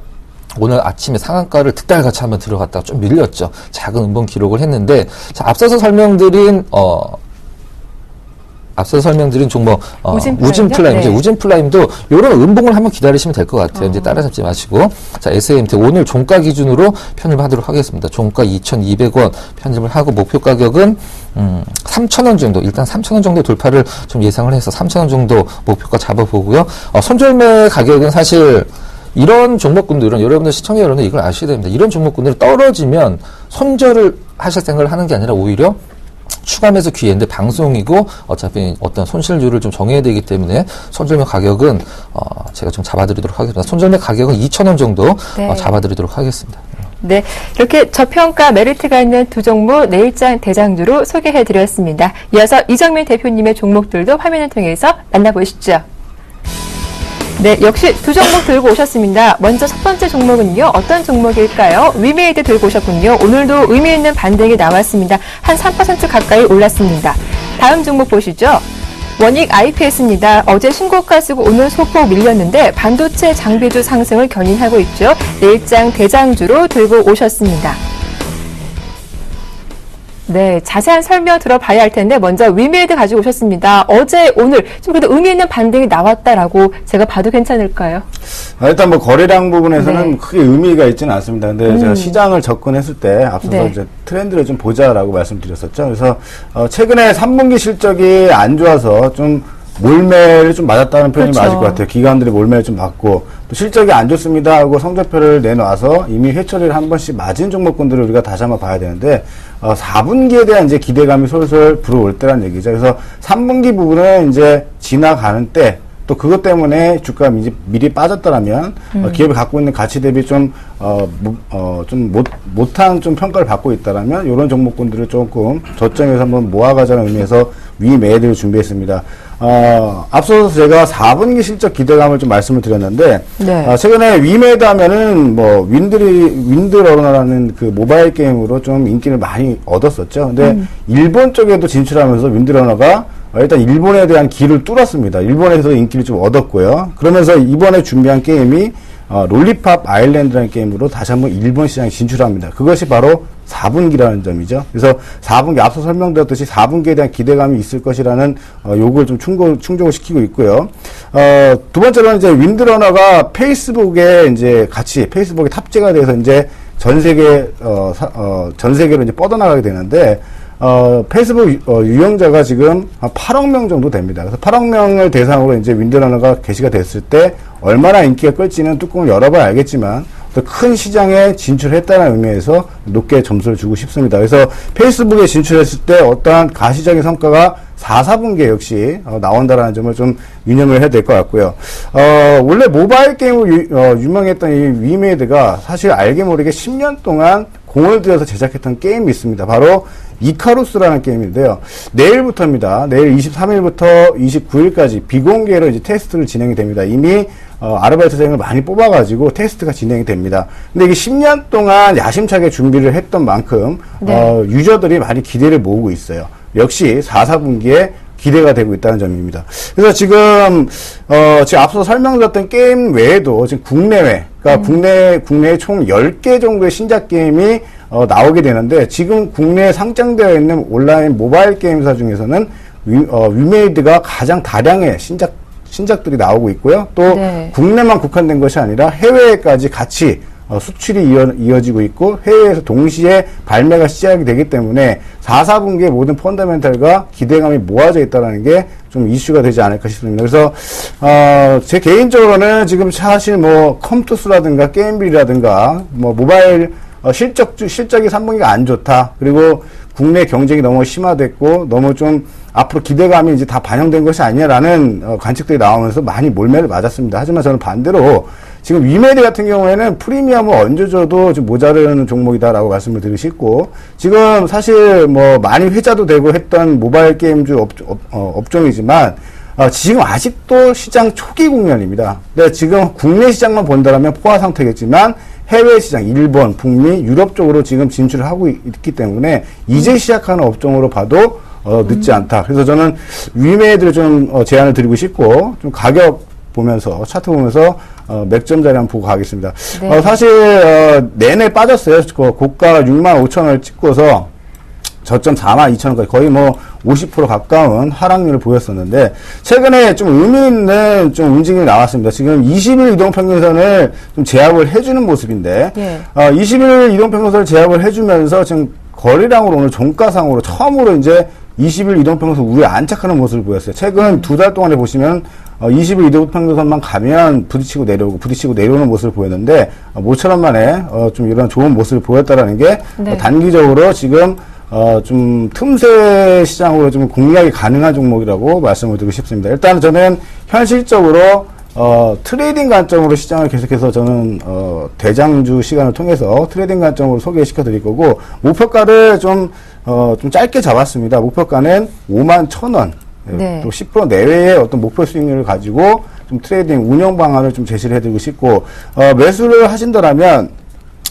오늘 아침에 상한가를 득달같이 한번 들어갔다가 좀 밀렸죠. 작은 음봉 기록을 했는데 자, 앞서서 설명드린 종목 우진플라임,
네.
우진플라임도 이런 음봉을 한번 기다리시면 될 것 같아요. 이제 따라잡지 마시고 자, SAMT 오늘 종가 기준으로 편입하도록 하겠습니다. 종가 2,200원 편입을 하고 목표 가격은 3,000원 정도, 일단 3,000원 정도 돌파를 좀 예상을 해서 3,000원 정도 목표가 잡아보고요. 손절매 가격은 사실 이런 종목군들은 여러분들 시청자 여러분들 이걸 아셔야 됩니다. 이런 종목군들이 떨어지면 손절을 하실 생각을 하는 게 아니라 오히려 추가 매수 기회인데 방송이고 어차피 어떤 손실률을 좀 정해야 되기 때문에 손절매 가격은 제가 좀 잡아드리도록 하겠습니다. 손절매 가격은 2,000원 정도
네.
잡아드리도록 하겠습니다.
네, 이렇게 저평가 메리트가 있는 두 종목 내일장 대장주로 소개해드렸습니다. 이어서 이정민 대표님의 종목들도 화면을 통해서 만나보시죠. 네, 역시 두 종목 들고 오셨습니다. 먼저 첫 번째 종목은요. 어떤 종목일까요? 위메이드 들고 오셨군요. 오늘도 의미 있는 반등이 나왔습니다. 한 3% 가까이 올랐습니다. 다음 종목 보시죠. 원익 IPS입니다. 어제 신고가 쓰고 오늘 소폭 밀렸는데 반도체 장비주 상승을 견인하고 있죠. 내일장 대장주로 들고 오셨습니다. 네, 자세한 설명 들어봐야 할 텐데 먼저 위메이드 가지고 오셨습니다. 어제 오늘 좀 그래도 의미 있는 반등이 나왔다라고 제가 봐도 괜찮을까요?
일단 뭐 거래량 부분에서는
네.
크게 의미가 있지는 않습니다. 근데 제가 시장을 접근했을 때 앞서서
네.
이제 트렌드를 좀 보자라고 말씀드렸었죠. 그래서 최근에 3분기 실적이 안 좋아서 좀 몰매를 좀 맞았다는 표현이
그렇죠.
맞을 것 같아요. 기관들이 몰매를 좀 받고 또 실적이 안 좋습니다 하고 성적표를 내놔서 이미 회처리를 한 번씩 맞은 종목군들을 우리가 다시 한번 봐야 되는데 4분기에 대한 이제 기대감이 솔솔 불어올 때란 얘기죠. 그래서 3분기 부분은 이제 지나가는 때 또 그것 때문에 주가가 미리 빠졌더라면 기업이 갖고 있는 가치 대비 좀 못한 좀 평가를 받고 있다라면 이런 종목군들을 조금 저점에서 한번 모아가자는 의미에서 위 매매를 준비했습니다. 앞서서 제가 4분기 실적 기대감을 좀 말씀을 드렸는데
네.
최근에 위메이드 하면은 뭐 윈드러너라는 그 모바일 게임으로 좀 인기를 많이 얻었었죠. 근데 일본 쪽에도 진출하면서 윈드러너가 일단 일본에 대한 길을 뚫었습니다. 일본에서 인기를 좀 얻었고요. 그러면서 이번에 준비한 게임이 롤리팝 아일랜드라는 게임으로 다시 한번 일본 시장에 진출합니다. 그것이 바로 4분기라는 점이죠. 그래서 4분기 앞서 설명드렸듯이 4분기에 대한 기대감이 있을 것이라는 요구를 좀 충족을 시키고 있고요. 두 번째로는 이제 윈드러너가 페이스북에 탑재가 돼서 이제 전 세계로 이제 뻗어나가게 되는데 페이스북 유형자가 지금 한 8억 명 정도 됩니다. 그래서 8억 명을 대상으로 이제 윈드러너가 게시가 됐을 때 얼마나 인기가 끌지는 뚜껑을 열어봐야 알겠지만 또 큰 시장에 진출했다는 의미에서 높게 점수를 주고 싶습니다. 그래서 페이스북에 진출했을 때 어떠한 가시적인 성과가 4, 4분기에 역시 나온다라는 점을 좀 유념을 해야 될 것 같고요. 원래 모바일 게임으로 유명했던 이 위메이드가 사실 알게 모르게 10년 동안 공을 들여서 제작했던 게임이 있습니다. 바로 이카루스라는 게임인데요. 내일부터입니다. 내일 23일부터 29일까지 비공개로 이제 테스트를 진행이 됩니다. 이미 아르바이트생을 많이 뽑아가지고 테스트가 진행이 됩니다. 근데 이게 10년 동안 야심차게 준비를 했던 만큼
네.
유저들이 많이 기대를 모으고 있어요. 역시 4, 4분기에 기대가 되고 있다는 점입니다. 그래서 지금 앞서 설명드렸던 게임 외에도 지금 국내외, 그러니까 국내에 총 10개 정도의 신작 게임이 나오게 되는데 지금 국내에 상장되어 있는 온라인 모바일 게임사 중에서는 위메이드가 가장 다량의 신작들이 나오고 있고요. 또
네.
국내만 국한된 것이 아니라 해외까지 같이 수출이 이어지고 있고 해외에서 동시에 발매가 시작이 되기 때문에 4, 4분기의 모든 펀더멘탈과 기대감이 모아져 있다는 게 좀 이슈가 되지 않을까 싶습니다. 그래서 제 개인적으로는 지금 사실 뭐 컴투스라든가 게임빌이라든가 뭐 모바일 실적이 3분기가 안 좋다. 그리고 국내 경쟁이 너무 심화됐고 너무 좀 앞으로 기대감이 이제 다 반영된 것이 아니냐라는 관측들이 나오면서 많이 몰매를 맞았습니다. 하지만 저는 반대로 지금 위메이드 같은 경우에는 프리미엄을 얹어줘도 좀 모자르는 종목이다라고 말씀을 드리고 싶고 지금 사실 뭐 많이 회자도 되고 했던 모바일 게임주 업종이지만 지금 아직도 시장 초기 국면입니다. 근데 지금 국내 시장만 본다면 포화 상태겠지만 해외 시장, 일본, 북미, 유럽 쪽으로 지금 진출을 하고 있기 때문에 이제 시작하는 업종으로 봐도 늦지 않다. 그래서 저는 위메이드를 좀 제안을 드리고 싶고 좀 가격 보면서 차트 보면서 몇 점짜리 한번 보고 가겠습니다.
네.
사실 내내 빠졌어요. 고가 65,000원을 찍고서 저점 42,000원까지 거의 뭐 50% 가까운 하락률을 보였었는데 최근에 좀 의미 있는 좀 움직임이 나왔습니다. 지금 20일 이동평균선을 좀 제압을 해주는 모습인데
예.
20일 이동평균선을 제압을 해주면서 지금 거래량으로 오늘 종가상으로 처음으로 이제 20일 이동평균선 위에 안착하는 모습을 보였어요. 최근 2달 동안에 보시면 20일 이동평균선만 가면 부딪히고 내려오는 모습을 보였는데 모처럼 만에 좀 이런 좋은 모습을 보였다라는 게
네.
단기적으로 지금 좀 틈새 시장으로 좀 공략이 가능한 종목이라고 말씀을 드리고 싶습니다. 일단 저는 현실적으로 트레이딩 관점으로 시장을 계속해서 저는 대장주 시간을 통해서 트레이딩 관점으로 소개시켜 드릴 거고 목표가를 좀 짧게 잡았습니다. 목표가는 51,000원.
네.
또 10% 내외의 어떤 목표 수익률을 가지고 좀 트레이딩 운영 방안을 좀 제시를 해드리고 싶고 매수를 하신다라면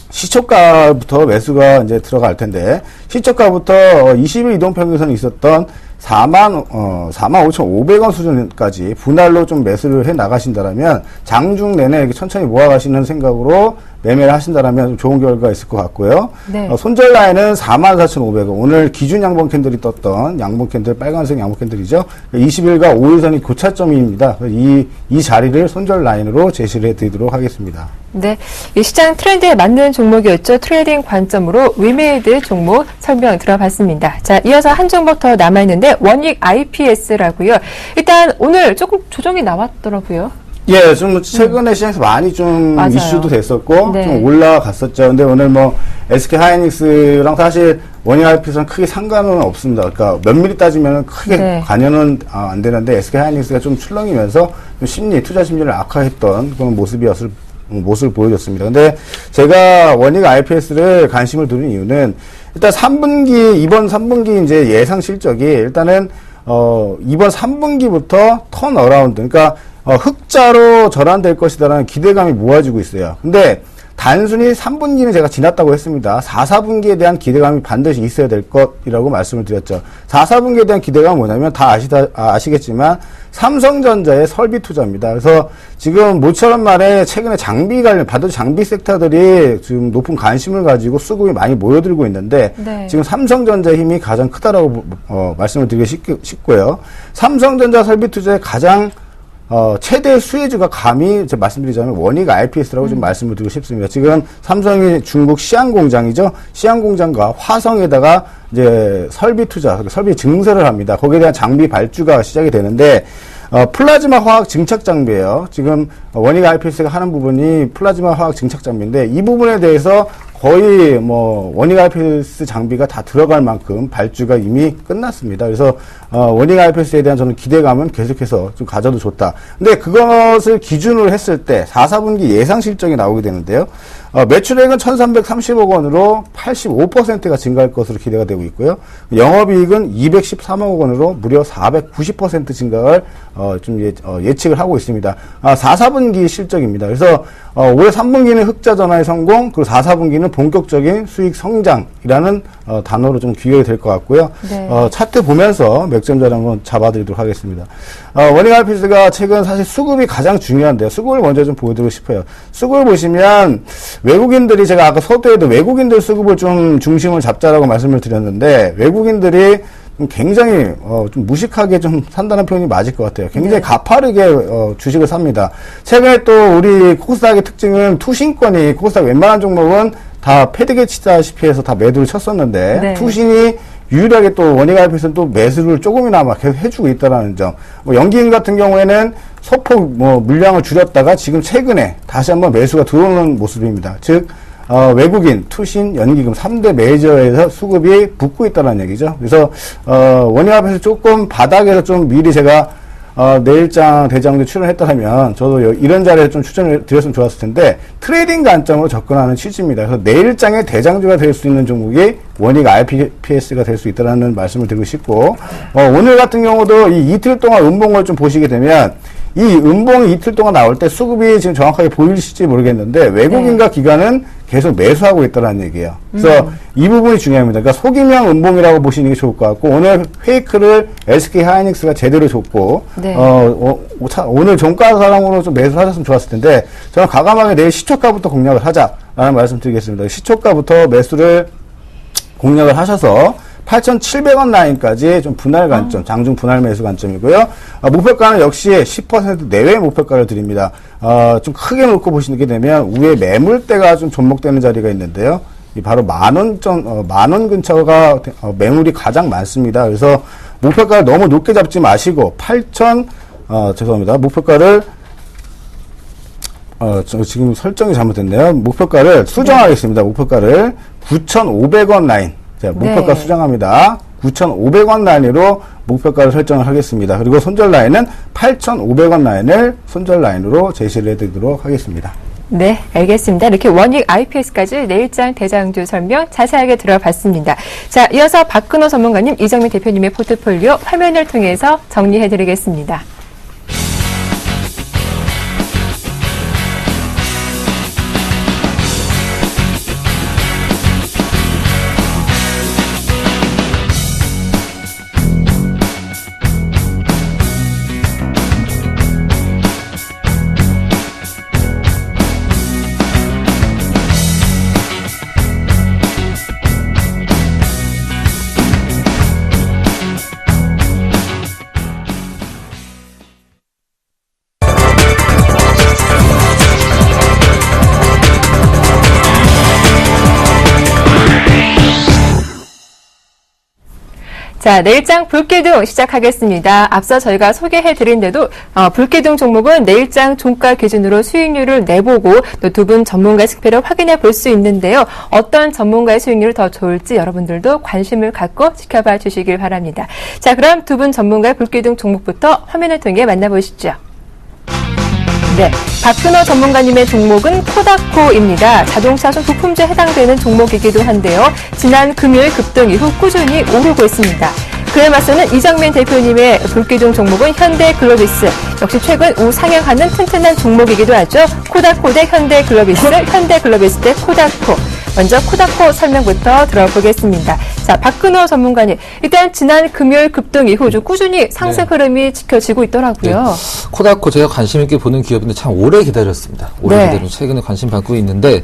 시초가부터 매수가 이제 들어갈 텐데 시초가부터 20일 이동평균선이 있었던 45,500원 수준까지 분할로 좀 매수를 해 나가신다라면 장중 내내 이렇게 천천히 모아가시는 생각으로 매매를 하신다라면 좀 좋은 결과가 있을 것 같고요.
네.
손절 라인은 44,500원. 오늘 기준 양봉 캔들이 떴던 양봉 캔들, 빨간색 양봉 캔들이죠. 20일과 5일선이 교차점입니다. 이 자리를 손절 라인으로 제시를 해드리도록 하겠습니다.
네, 이 시장 트렌드에 맞는 종목이었죠. 트레이딩 관점으로 위메이드 종목 설명 들어봤습니다. 자, 이어서 한 종목 더 남아있는데 원익 IPS라고요. 일단 오늘 조금 조정이 나왔더라고요.
예, 좀 최근에 시장에서 많이 좀
맞아요.
이슈도 됐었고
네.
좀 올라갔었죠. 근데 오늘 뭐 SK 하이닉스랑 사실 원익 IPS랑 크게 상관은 없습니다. 그러니까 면밀히 따지면 크게
네.
관여는 안 되는데 SK 하이닉스가 좀 출렁이면서 좀 투자 심리를 악화했던 그런 모습을 보여줬습니다. 근데 제가 원익 IPS를 관심을 두는 이유는 일단 이번 3분기 이제 예상 실적이 일단은 이번 3분기부터 턴 어라운드, 그러니까 흑자로 전환될 것이다라는 기대감이 모아지고 있어요. 근데 단순히 3분기는 제가 지났다고 했습니다. 4, 4분기에 대한 기대감이 반드시 있어야 될 것이라고 말씀을 드렸죠. 4, 4분기에 대한 기대감은 뭐냐면 다 아시겠지만 삼성전자의 설비 투자입니다. 그래서 지금 모처럼 말에 최근에 반도체 장비 섹터들이 지금 높은 관심을 가지고 수급이 많이 모여들고 있는데
네.
지금 삼성전자 힘이 가장 크다라고 말씀을 드리고 싶고요. 삼성전자 설비 투자의 가장 최대 수혜주가 감히 제가 말씀드리자면 원익 IPS라고 좀 말씀을 드리고 싶습니다. 지금 삼성이 중국 시안 공장이죠. 시안 공장과 화성에다가 이제 설비 투자, 설비 증설을 합니다. 거기에 대한 장비 발주가 시작이 되는데 플라즈마 화학 증착 장비예요. 지금 원익 IPS가 하는 부분이 플라즈마 화학 증착 장비인데 이 부분에 대해서 거의 뭐 원익 IPS 장비가 다 들어갈 만큼 발주가 이미 끝났습니다. 그래서 원익 IPS에 대한 저는 기대감은 계속해서 좀 가져도 좋다. 근데 그것을 기준으로 했을 때 4, 4분기 예상 실적이 나오게 되는데요. 매출액은 1,330억 원으로 85%가 증가할 것으로 기대가 되고 있고요. 영업이익은 213억 원으로 무려 490% 증가를 예측을 하고 있습니다. 4, 4분기 실적입니다. 그래서 올해 3분기는 흑자 전환의 성공, 그리고 4, 4분기는 본격적인 수익 성장이라는 단어로 좀 귀결이 될 것 같고요.
네.
차트 보면서 맥점자를 한번 잡아드리도록 하겠습니다. 원익 IPS가 최근 사실 수급이 가장 중요한데요. 수급을 먼저 좀 보여드리고 싶어요. 수급을 보시면 외국인들이 제가 아까 서두에도 외국인들 수급을 좀 중심을 잡자라고 말씀을 드렸는데 외국인들이 굉장히 좀 무식하게 좀 산다는 표현이 맞을 것 같아요. 굉장히 가파르게 주식을 삽니다. 최근에 또 우리 코스닥의 특징은 투신권이 코스닥 웬만한 종목은 다 패드게 치다시피 해서 다 매도를 쳤었는데
네.
투신이 유일하게 또 원익 IPS는 또 매수를 조금이나마 계속 해주고 있다라는 점. 연기금 같은 경우에는 소폭 물량을 줄였다가 지금 최근에 다시 한번 매수가 들어오는 모습입니다. 즉 외국인, 투신, 연기금 3대 메이저에서 수급이 붙고 있다는 얘기죠. 그래서 원익 IPS 조금 바닥에서 좀 미리 제가 내일장 대장도 출연했다면 저도 이런 자리에 좀 추천을 드렸으면 좋았을 텐데 트레이딩 관점으로 접근하는 취지입니다. 그래서 내일장의 대장주가 될 수 있는 종목이 원익 IPS가 될 수 있다는 말씀을 드리고 싶고 오늘 같은 경우도 이 이틀 동안 음봉을 좀 보시게 되면 이 음봉이 이틀 동안 나올 때 수급이 지금 정확하게 보일지 모르겠는데 외국인과 기관은 계속 매수하고 있다는 얘기예요. 그래서 이 부분이 중요합니다. 그러니까 소기명 음봉이라고 보시는 게 좋을 것 같고 오늘 페이크를 SK 하이닉스가 제대로 줬고
네.
오늘 종가 사랑으로 좀 매수하셨으면 좋았을 텐데 저는 과감하게 내일 시초가부터 공략을 하자라는 말씀드리겠습니다. 시초가부터 매수를 공략을 하셔서 8,700원 라인까지 좀 분할 관점, 장중 분할 매수 관점이고요. 목표가는 역시 10% 내외의 목표가를 드립니다. 좀 크게 놓고 보시게 되면 위에 매물대가 좀 접목되는 자리가 있는데요. 이 바로 만원 근처가 매물이 가장 많습니다. 그래서 목표가를 너무 높게 잡지 마시고 죄송합니다. 목표가를 저 지금 설정이 잘못됐네요. 목표가를 수정하겠습니다. 목표가를 9,500원 라인. 자, 목표가
네.
수정합니다. 9,500원 라인으로 목표가를 설정을 하겠습니다. 그리고 손절 라인은 8,500원 라인을 손절 라인으로 제시를 해드리도록 하겠습니다.
네, 알겠습니다. 이렇게 원익 IPS까지 내일장 대장주 설명 자세하게 들어봤습니다. 자, 이어서 박근호 전문가님, 이정민 대표님의 포트폴리오 화면을 통해서 정리해드리겠습니다. 자, 내일장 불기둥 시작하겠습니다. 앞서 저희가 소개해드린데도 불기둥 종목은 내일장 종가 기준으로 수익률을 내보고 또 두 분 전문가의 스펙을 확인해 볼 수 있는데요. 어떤 전문가의 수익률이 더 좋을지 여러분들도 관심을 갖고 지켜봐 주시길 바랍니다. 자, 그럼 두 분 전문가의 불기둥 종목부터 화면을 통해 만나보시죠. 네, 박근호 전문가님의 종목은 코다코입니다. 자동차 부품주에 해당되는 종목이기도 한데요. 지난 금요일 급등 이후 꾸준히 오르고 있습니다. 그에 맞서는 이정민 대표님의 불기둥 종목은 현대글로비스. 역시 최근 우상향하는 튼튼한 종목이기도 하죠. 코다코 대 현대글로비스, 현대글로비스 대 코다코. 먼저 코다코 설명부터 들어보겠습니다. 자, 박근호 전문가님. 일단 지난 금요일 급등 이후 좀 꾸준히 상승 흐름이 지켜지고 있더라고요.
네. 코다코 제가 관심 있게 보는 기업인데 참 오래 기다렸습니다. 오래
네.
기다리고 최근에 관심 받고 있는데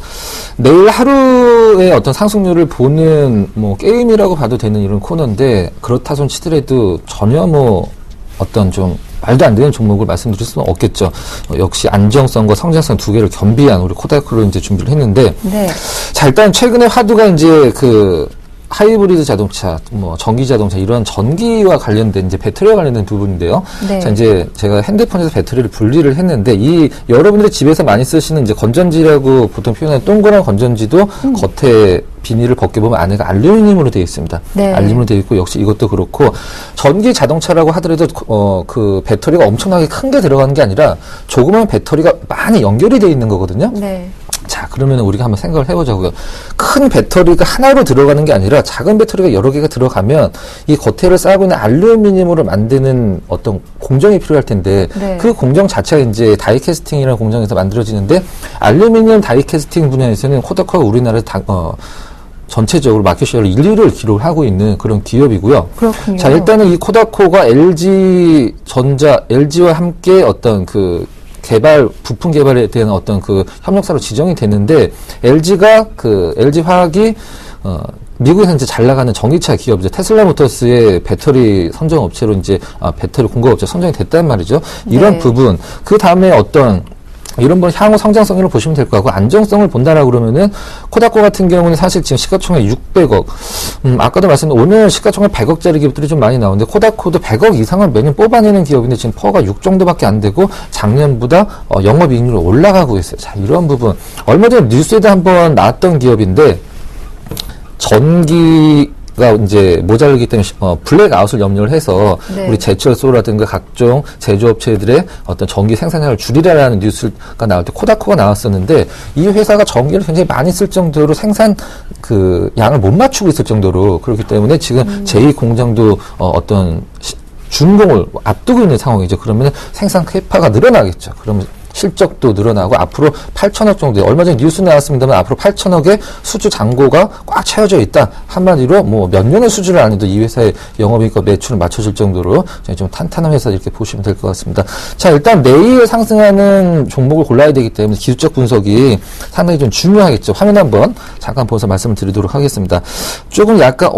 내일 하루의 어떤 상승률을 보는 게임이라고 봐도 되는 이런 코너인데 그렇다손 치더라도 전혀 어떤 좀 말도 안 되는 종목을 말씀드릴 수는 없겠죠. 역시 안정성과 성장성 두 개를 겸비한 우리 코다코로 이제 준비를 했는데,
네.
자, 일단 최근에 화두가 이제 하이브리드 자동차, 전기 자동차, 이런 전기와 관련된, 이제 배터리와 관련된 부분인데요.
네.
자, 이제 제가 핸드폰에서 배터리를 분리를 했는데, 여러분들이 집에서 많이 쓰시는 이제 건전지라고 보통 표현하는 동그란 건전지도 겉에 비닐을 벗겨보면 안에가 알루미늄으로 되어 있습니다.
네.
알루미늄으로 되어 있고, 역시 이것도 그렇고, 전기 자동차라고 하더라도, 그 배터리가 엄청나게 큰 게 들어가는 게 아니라, 조그만 배터리가 많이 연결이 되어 있는 거거든요.
네.
자, 그러면 우리가 한번 생각을 해보자고요. 큰 배터리가 하나로 들어가는 게 아니라 작은 배터리가 여러 개가 들어가면 이 겉에를 쌓고 있는 알루미늄으로 만드는 어떤 공정이 필요할 텐데,
네.
그 공정 자체가 이제 다이캐스팅이라는 공정에서 만들어지는데, 알루미늄 다이캐스팅 분야에서는 코다코가 우리나라에 전체적으로 마켓쉐어를 1위를 기록을 하고 있는 그런 기업이고요.
그렇군요.
자, 일단은 이 코다코가 LG와 함께 어떤 부품 개발에 대한 어떤 협력사로 지정이 됐는데, LG화학이, 미국에서 이제 잘 나가는 전기차 기업, 이제 테슬라 모터스의 배터리 선정 업체로 배터리 공급 업체 선정이 됐단 말이죠. 이런
네. 부분,
그 다음에 이런 분 향후 성장성으로 보시면 될 것 같고, 안정성을 본다라고 그러면은 코다코 같은 경우는 사실 지금 시가총액 600억, 아까도 말씀드린 오늘 시가총액 100억짜리 기업들이 좀 많이 나오는데, 코다코도 100억 이상을 매년 뽑아내는 기업인데 지금 퍼가 6 정도밖에 안 되고 작년보다 영업이익률이 올라가고 있어요. 자, 이런 부분 얼마 전에 뉴스에도 한번 나왔던 기업인데, 전기가 이제 모자르기 때문에 블랙아웃을 염려를 해서
네.
우리 제철소라든가 각종 제조업체들의 어떤 전기 생산량을 줄이라라는 뉴스가 나올 때 코다코가 나왔었는데, 이 회사가 전기를 굉장히 많이 쓸 정도로 생산 양을 못 맞추고 있을 정도로, 그렇기 때문에 지금 제2 공장도 준공을 앞두고 있는 상황이죠. 그러면 생산 캐파가 늘어나겠죠. 그러면 실적도 늘어나고 앞으로 8천억 정도, 얼마 전에 뉴스 나왔습니다만 앞으로 8천억의 수주 잔고가 꽉 채워져 있다. 한마디로 몇 년의 수주를 안 해도 이 회사의 영업이익과 매출을 맞춰줄 정도로 좀 탄탄한 회사 이렇게 보시면 될 것 같습니다. 자, 일단 내일 상승하는 종목을 골라야 되기 때문에 기술적 분석이 상당히 좀 중요하겠죠. 화면 한번 잠깐 보면서 말씀을 드리도록 하겠습니다. 조금 약간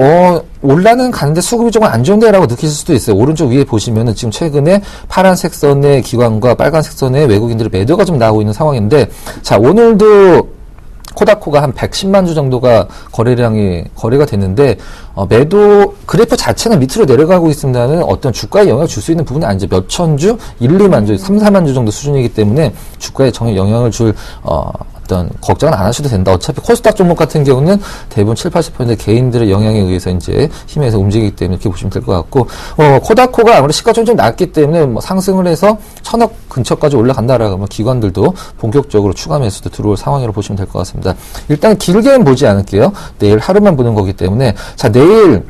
올라는 가는데 수급이 조금 안 좋은데라고 느끼실 수도 있어요. 오른쪽 위에 보시면은 지금 최근에 파란색 선의 기관과 빨간색 선의 외국인들의 매도가 좀 나오고 있는 상황인데, 자, 오늘도 코다코가 한 110만 주 정도가 거래가 됐는데, 매도 그래프 자체는 밑으로 내려가고 있습니다는 어떤 주가에 영향을 줄 수 있는 부분이 아니죠. 몇천 주, 1, 2만 주, 3, 4만 주 정도 수준이기 때문에 주가에 전혀 영향을 줄 걱정은 안 하셔도 된다. 어차피 코스닥 종목 같은 경우는 대부분 7, 80% 개인들의 영향에 의해서 힘에서 움직이기 때문에 이렇게 보시면 될 것 같고, 코다코가 아무래도 시가총액이 좀 낮기 때문에 상승을 해서 1,000억 근처까지 올라간다라고 하면 기관들도 본격적으로 추가 매수도 들어올 상황이라고 보시면 될 것 같습니다. 일단 길게는 보지 않을게요. 내일 하루만 보는 거기 때문에. 자, 내일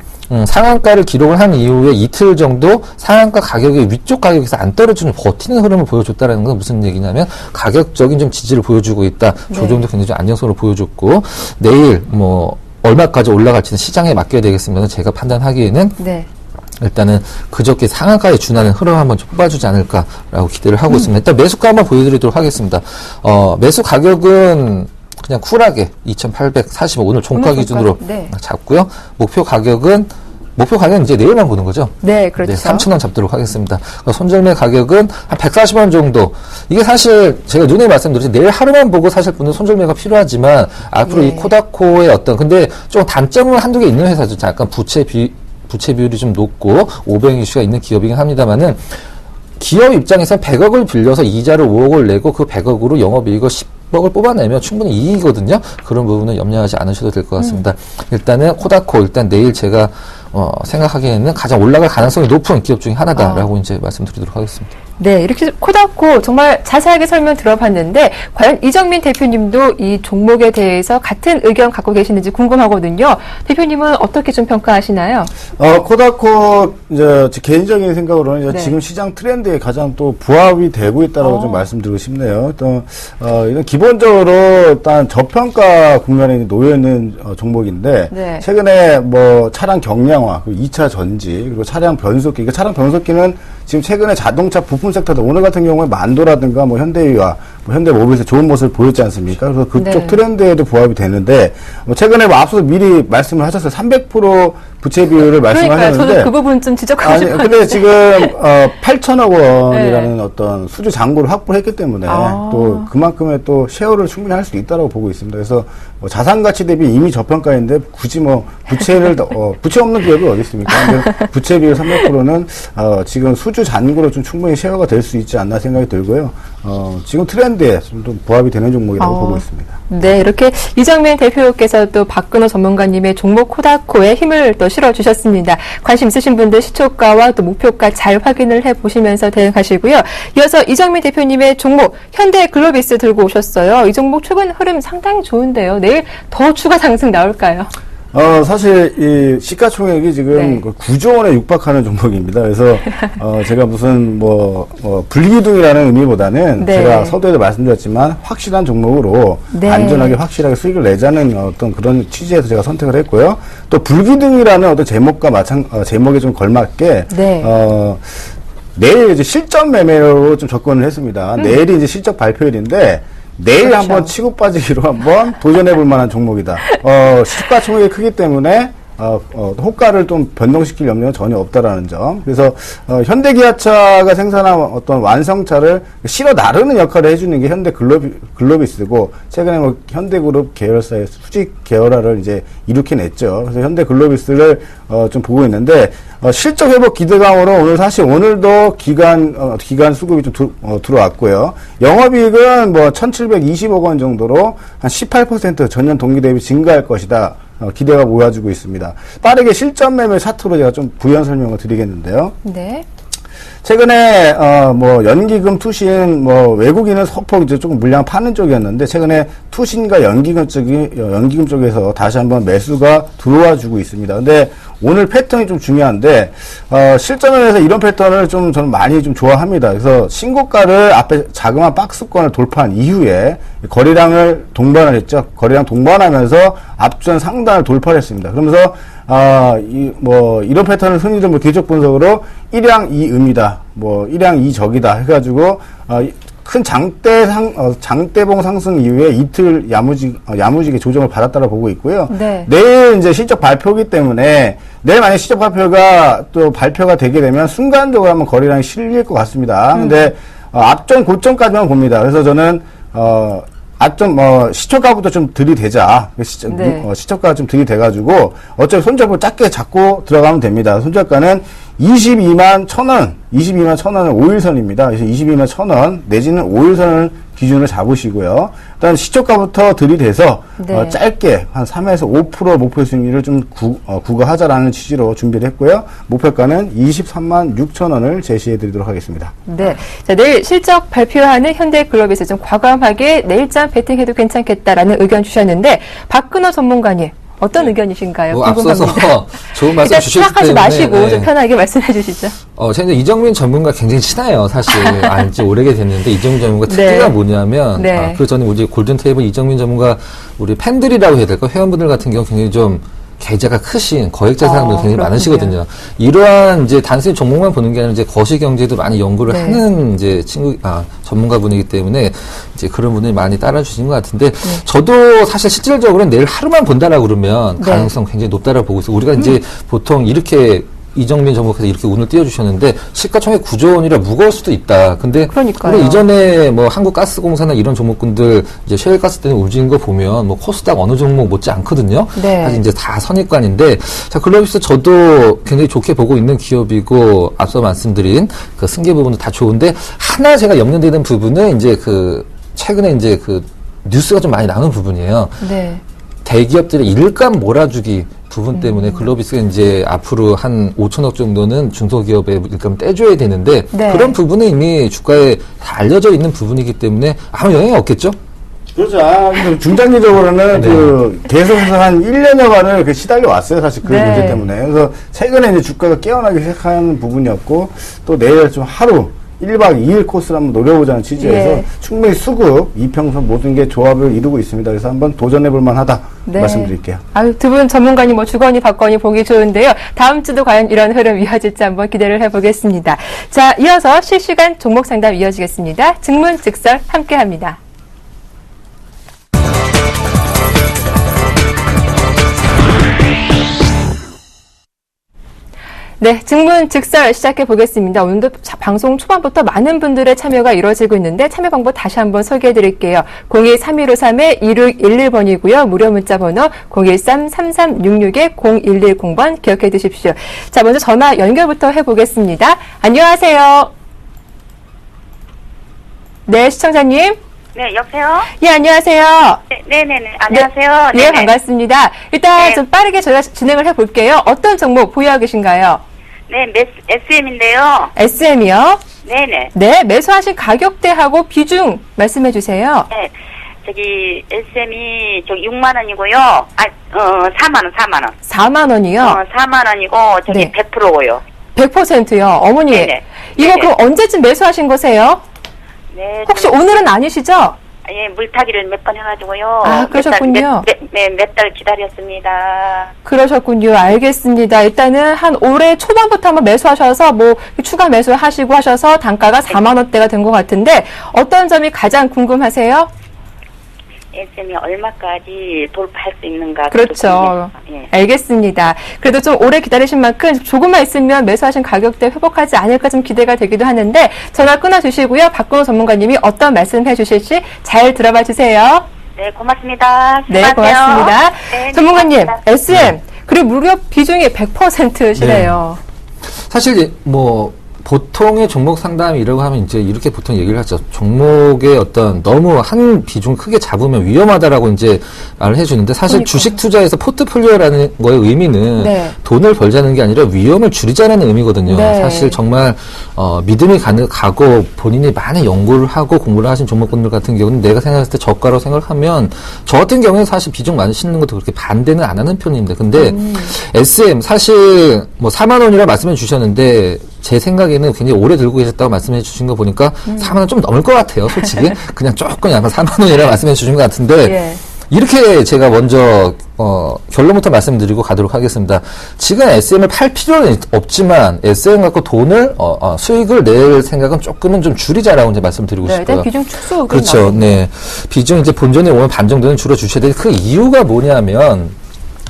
상한가를 기록을 한 이후에 이틀 정도 상한가 가격이 위쪽 가격에서 안 떨어지는 버티는 흐름을 보여줬다는 건 무슨 얘기냐면, 가격적인 좀 지지를 보여주고 있다. 조정도 굉장히 좀 안정성을 보여줬고, 내일 얼마까지 올라갈지는 시장에 맡겨야 되겠습니다. 제가 판단하기에는
네.
일단은 그저께 상한가에 준하는 흐름 한번 좀 뽑아주지 않을까라고 기대를 하고 있습니다. 일단 매수가 한번 보여드리도록 하겠습니다. 매수 가격은 그냥 쿨하게 2,845 오늘 종가 기준으로
네.
잡고요. 목표 가격은 이제 내일만 보는 거죠?
네, 그렇죠.
3,000원 잡도록 하겠습니다. 손절매 가격은 한 140원 정도. 이게 사실 제가 눈에 말씀드렸지, 내일 하루만 보고 사실 보는 손절매가 필요하지만, 앞으로 이 코다코의 근데 좀 단점은 한두 개 있는 회사죠. 약간 부채 비율이 좀 높고 오병 이슈가 있는 기업이긴 합니다만은, 기업 입장에서 100억을 빌려서 이자를 5억을 내고 그 100억으로 영업이익을 10억을 뽑아내면 충분히 이익이거든요. 그런 부분은 염려하지 않으셔도 될 것 같습니다. 일단은 코다코, 내일 제가 생각하기에는 가장 올라갈 가능성이 높은 기업 중에 하나다라고 이제 말씀드리도록 하겠습니다.
네, 이렇게 코다코 정말 자세하게 설명 들어봤는데, 과연 이정민 대표님도 이 종목에 대해서 같은 의견 갖고 계시는지 궁금하거든요. 대표님은 어떻게 좀 평가하시나요?
코다코, 제 개인적인 생각으로는
네.
지금 시장 트렌드에 가장 또 부합이 되고 있다라고 좀 말씀드리고 싶네요. 이건 기본적으로 일단 저평가 국면에 놓여 있는 종목인데,
네.
최근에 차량 경량화, 그리고 2차 전지, 그리고 차량 변속기, 차량 변속기는 지금 최근에 자동차 부품 섹터들, 오늘 같은 경우에 만도라든가 현대위와 현대모비스의 좋은 모습을 보였지 않습니까? 그래서 그쪽
네.
트렌드에도 부합이 되는데 최근에 뭐 앞서서 미리 말씀을 하셨어요. 300% 부채 비율을
그러니까요.
말씀하셨는데
저도 그 부분 좀 지적하고
아니,
싶었는데.
근데 지금 8천억 원이라는
네.
어떤 수주 잔고를 확보했기 때문에 또 그만큼의 또 쉐어를 충분히 할 수 있다고 보고 있습니다. 그래서 뭐 자산 가치 대비 이미 저평가인데 굳이 뭐 부채를 부채 없는 기업이 어디 있습니까? 근데 부채 비율 300%는 지금 수주 잔고로 좀 충분히 쉐어가 될 수 있지 않나 생각이 들고요. 지금 트렌드에 좀 부합이 되는 종목이라고 보고 있습니다.
네, 이렇게 이정민 대표께서 또 박근호 전문가님의 종목 코다코에 힘을 또 실어주셨습니다. 관심 있으신 분들 시초가와 또 목표가 잘 확인을 해보시면서 대응하시고요. 이어서 이정민 대표님의 종목 현대글로비스 들고 오셨어요. 이 종목 최근 흐름 상당히 좋은데요. 내일 더 추가 상승 나올까요?
사실, 이 시가총액이 지금
네.
9조 원에 육박하는 종목입니다. 그래서, 제가 무슨, 불기둥이라는 의미보다는
네.
제가 서두에도 말씀드렸지만 확실한 종목으로
네.
안전하게 확실하게 수익을 내자는 어떤 그런 취지에서 제가 선택을 했고요. 또 불기둥이라는 어떤 제목과 제목에 좀 걸맞게,
네.
내일 이제 실전 매매로 좀 접근을 했습니다. 내일이 이제 실적 발표일인데, 내일
그렇죠.
한번 치고 빠지기로 한번 도전해 볼 만한 종목이다. 시가총액이 크기 때문에 호가를 좀 변동시킬 염려는 전혀 없다라는 점. 그래서 현대기아차가 생산한 어떤 완성차를 실어 나르는 역할을 해주는 게 현대글로비스고 최근에 뭐 현대그룹 계열사의 수직 계열화를 이제 일으켜냈죠. 그래서 현대글로비스를 좀 보고 있는데 실적 회복 기대감으로 오늘 사실 오늘도 기간 수급이 좀 들어왔고요. 영업이익은 뭐 1,720억 원 정도로 한 18% 전년 동기 대비 증가할 것이다. 기대가 모아지고 있습니다. 빠르게 실전 매매 차트로 제가 좀 부연 설명을 드리겠는데요.
네.
최근에 연기금 투신 외국인은 소폭 이제 조금 물량 파는 쪽이었는데 최근에 투신과 연기금 쪽에서 다시 한번 매수가 들어와 주고 있습니다. 근데 오늘 패턴이 좀 중요한데 실전에서 이런 패턴을 좀 저는 많이 좀 좋아합니다. 그래서 신고가를 앞에 자그마한 박스권을 돌파한 이후에 거래량을 동반을 했죠. 거래량 동반하면서 앞전 상단을 돌파를 했습니다. 그러면서 이런 패턴을 흔히들 기록 분석으로 1양 2음이다. 1양 2적이다. 해가지고, 큰 장대봉 상승 이후에 이틀 야무지게 조정을 받았다고 보고 있고요.
네.
내일 이제 실적 발표기 때문에 내일 만약 실적 발표가 또 발표가 되게 되면 순간적으로 한번 거래량이 실릴 것 같습니다. 근데, 앞전 고점까지만 봅니다. 그래서 저는, 시초가부터 좀 들이대자.
네.
시초가 좀 들이대가지고, 어차피 손절을 작게 잡고 들어가면 됩니다. 손절가는 22만 1,000원, 22만 1,000원은 5일선입니다. 그래서 22만 1,000원, 내지는 5일선을 기준으로 잡으시고요. 일단 시초가부터 들이대서,
네.
짧게 한 3에서 5% 목표 수익률을 좀 구가하자라는 취지로 준비를 했고요. 목표가는 23만 6,000원을 제시해 드리도록 하겠습니다.
네. 자, 내일 실적 발표하는 현대글로비스 좀 과감하게 내일장 베팅해도 괜찮겠다라는 의견 주셨는데, 박근호 전문가님. 어떤 의견이신가요? 궁금합니다.
앞서서 좋은 말씀
일단
주셨기
생각하지
때문에
마시고 좀 편하게 말씀해 주시죠.
제가 이제 이정민 전문가 굉장히 친해요, 사실. 알지 오래게 됐는데, 이정민 전문가
네.
특기가 뭐냐면,
네.
그 전에 우리 골든테이블 이정민 전문가, 우리 팬들이라고 해야 될까? 회원분들 같은 경우 굉장히 좀, 계좌가 크신 거액자 사람들 굉장히
그렇군요.
많으시거든요. 이러한 이제 단순히 종목만 보는 게 아니라 이제 거시경제도 많이 연구를
네.
하는 이제 전문가분이기 때문에 이제 그런 분들이 많이 따라주시는 것 같은데 저도 사실 실질적으로는 내일 하루만 본다라고 그러면
네.
가능성 굉장히 높다라고 보고 있어요. 우리가 이제 보통 이렇게 이정민 전문가께서 이렇게 운을 띄워주셨는데 시가총액 9조 원이라 무거울 수도 있다. 근데
그러니까요.
우리 이전에 한국가스공사나 이런 종목군들 이제 셰일가스 때문에 움직인 거 보면 코스닥 어느 종목 못지 않거든요.
네.
사실 이제 다 선입관인데 자 글로비스 저도 굉장히 좋게 보고 있는 기업이고 앞서 말씀드린 그 승계 부분도 다 좋은데 하나 제가 염려되는 부분은 이제 최근에 이제 뉴스가 좀 많이 나오는 부분이에요.
네.
대기업들의 일감 몰아주기 부분 때문에 글로비스가 이제 앞으로 한 5천억 정도는 중소기업의 일감 떼줘야 되는데
네.
그런 부분은 이미 주가에 다 알려져 있는 부분이기 때문에 아무 영향이 없겠죠?
그렇죠. 중장기적으로는 계속해서 한 1년여간을 시달려 왔어요. 사실 그
네.
문제 때문에. 그래서 최근에 이제 주가가 깨어나기 시작하는 부분이었고 또 내일 좀 하루 1박 2일 코스를 한번 노려보자는 취지에서
예.
충분히 수급, 이평선 모든 게 조합을 이루고 있습니다. 그래서 한번 도전해볼 만하다
네.
말씀드릴게요.
아유, 두 분 전문가님 뭐 주거니 받거니 보기 좋은데요. 다음 주도 과연 이런 흐름 이어질지 한번 기대를 해보겠습니다. 자, 이어서 실시간 종목 상담 이어지겠습니다. 증문즉설 함께합니다. 네, 증문즉설 시작해 보겠습니다. 오늘도 방송 초반부터 많은 분들의 참여가 이루어지고 있는데 참여 방법 다시 한번 소개해 드릴게요. 02-3153-2611번이고요. 무료 문자 번호 013-3366-0110번 기억해 두십시오. 자, 먼저 전화 연결부터 해보겠습니다. 안녕하세요. 네, 시청자님.
네, 여보세요?
예, 안녕하세요.
네네네. 안녕하세요.
네, 반갑습니다. 일단
네.
좀 빠르게 저희가 진행을 해볼게요. 어떤 종목 보유하고 계신가요?
네, SM인데요.
SM이요?
네네.
네, 매수하신 가격대하고 비중 말씀해 주세요.
네. 저기, SM이, 6만 원이고요. 4만 원, 4만 원.
4만 원이요?
4만 원이고, 저기
네.
100%고요.
100%요. 어머니,
네네.
이거
네네.
그럼 언제쯤 매수하신 거세요?
네.
혹시 오늘은 아니시죠?
예, 물타기를 몇 번 해가지고요.
아, 그러셨군요.
몇 달 기다렸습니다.
그러셨군요. 알겠습니다. 일단은 한 올해 초반부터 한번 매수하셔서 뭐 추가 매수하시고 하셔서 단가가 4만 원대가 된 것 같은데 어떤 점이 가장 궁금하세요?
SM이 얼마까지 돌파할 수 있는가.
그렇죠.
예.
알겠습니다. 그래도 좀 오래 기다리신 만큼 조금만 있으면 매수하신 가격대 회복하지 않을까 좀 기대가 되기도 하는데 전화 끊어주시고요. 박근호 전문가님이 어떤 말씀 해주실지 잘 들어봐 주세요.
네, 고맙습니다.
네,
수고하세요.
고맙습니다.
네,
전문가님,
고맙습니다.
SM 그리고 무려 비중이 100%시래요.
사실 뭐 보통의 종목 상담이라고 하면 이제 이렇게 보통 얘기를 하죠. 종목의 어떤 너무 한 비중 크게 잡으면 위험하다라고 이제 말을 해주는데 사실
그러니까요.
주식 투자에서 포트폴리오라는 거의 의미는
네.
돈을 벌자는 게 아니라 위험을 줄이자는 의미거든요.
네.
사실 정말 믿음이 가고 본인이 많이 연구를 하고 공부를 하신 종목군들 같은 경우는 내가 생각했을 때 저가라고 생각하면 저 같은 경우는 사실 비중 많이 싣는 것도 그렇게 반대는 안 하는 편입니다. 근데 SM 사실 뭐 4만 원이라고 말씀해 주셨는데 제 생각에는 굉장히 오래 들고 계셨다고 말씀해 주신 거 보니까 4만 원 좀 넘을 것 같아요, 솔직히. 그냥 조금 약간 4만 원이라고 말씀해 주신 것 같은데,
예.
이렇게 제가 먼저, 결론부터 말씀드리고 가도록 하겠습니다. 지금 SM을 팔 필요는 없지만, SM 갖고 돈을, 수익을 낼 생각은 조금은 좀 줄이자라고 이제 말씀드리고
네,
싶고요.
일단 비중 축소.
그렇죠. 네. 비중 이제 본전에 오면 반 정도는 줄여주셔야 되는데, 그 이유가 뭐냐면,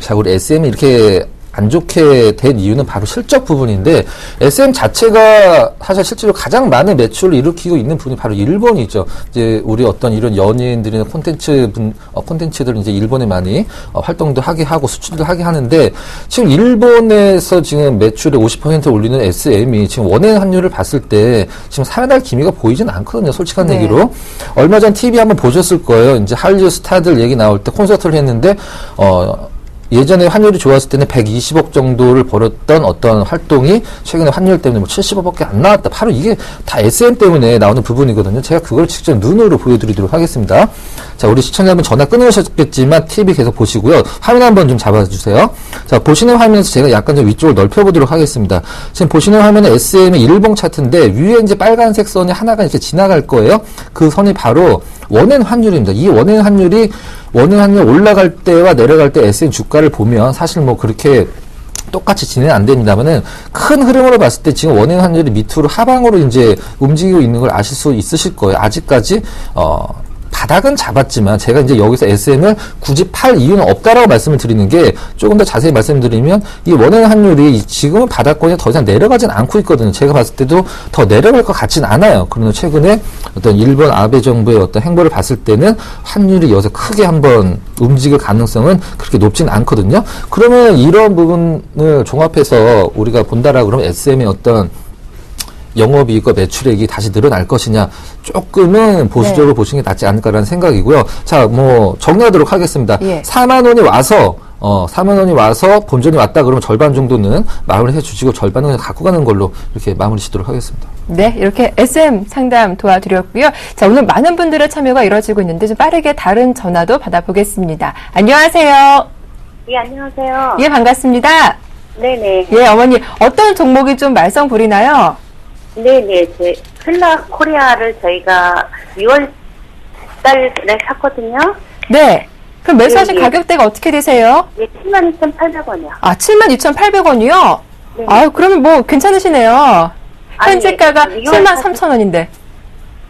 자, 우리 SM이 이렇게 안 좋게 된 이유는 바로 실적 부분인데 SM 자체가 사실 실제로 가장 많은 매출을 일으키고 있는 분이 바로 일본이죠. 이제 우리 어떤 이런 연예인들이나 콘텐츠들 이제 일본에 많이 활동도 하게 하고 수출도 하게 하는데 지금 일본에서 지금 매출의 50% 올리는 SM이 지금 원화의 환율을 봤을 때 지금 살아날 기미가 보이진 않거든요. 솔직한
네.
얘기로. 얼마 전 TV 한번 보셨을 거예요. 이제 한류 스타들 얘기 나올 때 콘서트를 했는데 예전에 환율이 좋았을 때는 120억 정도를 벌었던 어떤 활동이 최근에 환율 때문에 뭐 70억밖에 안 나왔다. 바로 이게 다 SM 때문에 나오는 부분이거든요. 제가 그걸 직접 눈으로 보여드리도록 하겠습니다. 자, 우리 시청자분 전화 끊으셨겠지만 TV 계속 보시고요. 화면 한번 좀 잡아주세요. 자, 보시는 화면에서 제가 약간 좀 위쪽을 넓혀보도록 하겠습니다. 지금 보시는 화면은 SM의 일봉 차트인데 위에 이제 빨간색 선이 하나가 이렇게 지나갈 거예요. 그 선이 바로 원엔 환율입니다. 이 원엔 환율이 원엔 환율 올라갈 때와 내려갈 때 SM 주가를 보면 사실 뭐 그렇게 똑같이 진행은 안 됩니다만은 큰 흐름으로 봤을 때 지금 원엔 환율이 밑으로 하방으로 이제 움직이고 있는 걸 아실 수 있으실 거예요. 아직까지 바닥은 잡았지만 제가 이제 여기서 SM을 굳이 팔 이유는 없다라고 말씀을 드리는 게 조금 더 자세히 말씀드리면 이 원화의 환율이 지금은 바닥권에 더 이상 내려가진 않고 있거든요. 제가 봤을 때도 더 내려갈 것 같진 않아요. 그러나 최근에 어떤 일본 아베 정부의 어떤 행보를 봤을 때는 환율이 여기서 크게 한번 움직일 가능성은 그렇게 높진 않거든요. 그러면 이런 부분을 종합해서 우리가 본다라 그러면 SM의 어떤 영업이익과 매출액이 다시 늘어날 것이냐 조금은 보수적으로 보시는 게 낫지 않을까라는 생각이고요. 자, 뭐 정리하도록 하겠습니다.
예.
4만 원이 와서 4만 원이 와서 본전이 왔다 그러면 절반 정도는 마무리 해주시고 절반은 그냥 갖고 가는 걸로 이렇게 마무리 짓도록 하겠습니다.
네, 이렇게 SM 상담 도와드렸고요. 자, 오늘 많은 분들의 참여가 이루어지고 있는데 좀 빠르게 다른 전화도 받아보겠습니다. 안녕하세요.
예, 안녕하세요.
예, 반갑습니다.
네네.
예, 어머니 어떤 종목이 좀 말썽 부리나요?
네네, 필라 코리아를 저희가 6월 달에 샀거든요.
네. 그럼 매수하신
예.
가격대가 어떻게 되세요?
예, 72,800원이요.
아, 72,800원이요?
네.
아유, 그러면 뭐 괜찮으시네요. 현재가가
아니,
73,000원인데.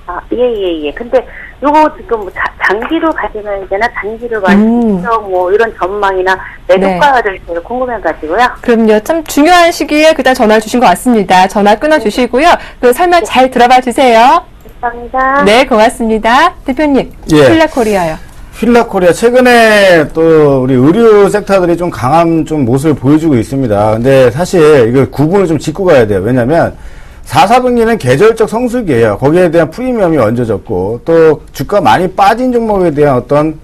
아, 예. 근데 요거 지금 뭐 장기로 가져가야 되나, 단기로 가야 되나, 뭐 이런 전망이나 매도가를 제가 궁금해가지고요.
그럼요. 참 중요한 시기에 그때 전화를 주신 것 같습니다. 전화 끊어주시고요. 그 설명 잘 들어봐 주세요.
감사합니다.
네, 고맙습니다. 대표님,
예.
필라코리아요.
필라코리아 최근에 또 우리 의류 섹터들이 좀 강한 좀 모습을 보여주고 있습니다. 근데 사실 이거 구분을 좀 짓고 가야 돼요. 왜냐면 4, 4분기는 계절적 성수기예요. 거기에 대한 프리미엄이 얹어졌고 또 주가 많이 빠진 종목에 대한 어떤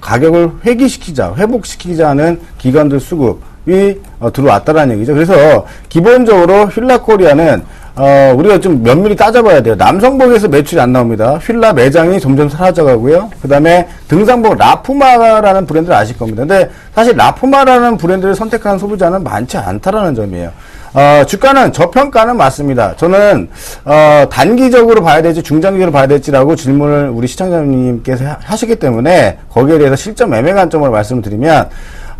가격을 회복시키자는 기관들 수급이 들어왔다라는 얘기죠. 그래서 기본적으로 휠라코리아는 우리가 좀 면밀히 따져봐야 돼요. 남성복에서 매출이 안 나옵니다. 휠라 매장이 점점 사라져가고요. 그 다음에 등산복 라푸마라는 브랜드를 아실 겁니다. 근데 사실 라푸마라는 브랜드를 선택하는 소비자는 많지 않다라는 점이에요. 주가는 저평가는 맞습니다. 저는 단기적으로 봐야 될지 중장기적으로 봐야 될지라고 질문을 우리 시청자님께서 하시기 때문에 거기에 대해서 실점 매매 관점으로 말씀을 드리면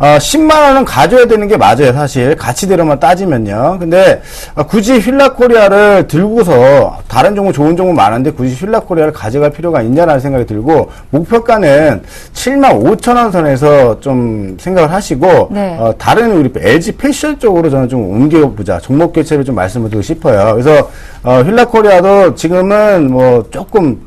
10만 원은 가져야 되는 게 맞아요, 사실. 가치대로만 따지면요. 근데 굳이 휠라코리아를 들고서 다른 종목 좋은 종목 많은데 굳이 휠라코리아를 가져갈 필요가 있냐라는 생각이 들고 목표가는 7만 5천 원 선에서 좀 생각을 하시고
네.
다른 우리 LG 패션 쪽으로 저는 좀 옮겨보자. 종목 교체를 좀 말씀을 드리고 싶어요. 그래서 휠라코리아도 지금은 뭐 조금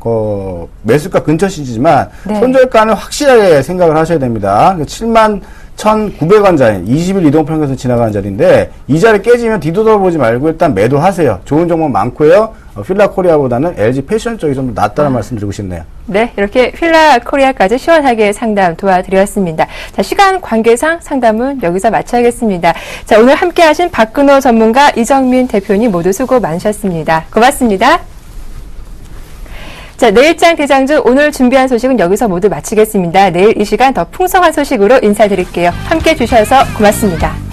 매수가 근처 시지만
네.
손절가는 확실하게 생각을 하셔야 됩니다. 7만 1,900원 자리, 20일 이동평균선 지나가는 자리인데 이 자리 깨지면 뒤돌아보지 말고 일단 매도하세요. 좋은 종목 많고요. 필라코리아보다는 LG 패션 쪽이 좀 더 낫다는 말씀 드리고 싶네요.
네, 이렇게 필라코리아까지 시원하게 상담 도와드렸습니다. 자, 시간 관계상 상담은 여기서 마쳐야겠습니다. 자, 오늘 함께하신 박근호 전문가, 이정민 대표님 모두 수고 많으셨습니다. 고맙습니다. 자, 내일장 대장주 오늘 준비한 소식은 여기서 모두 마치겠습니다. 내일 이 시간 더 풍성한 소식으로 인사드릴게요. 함께해 주셔서 고맙습니다.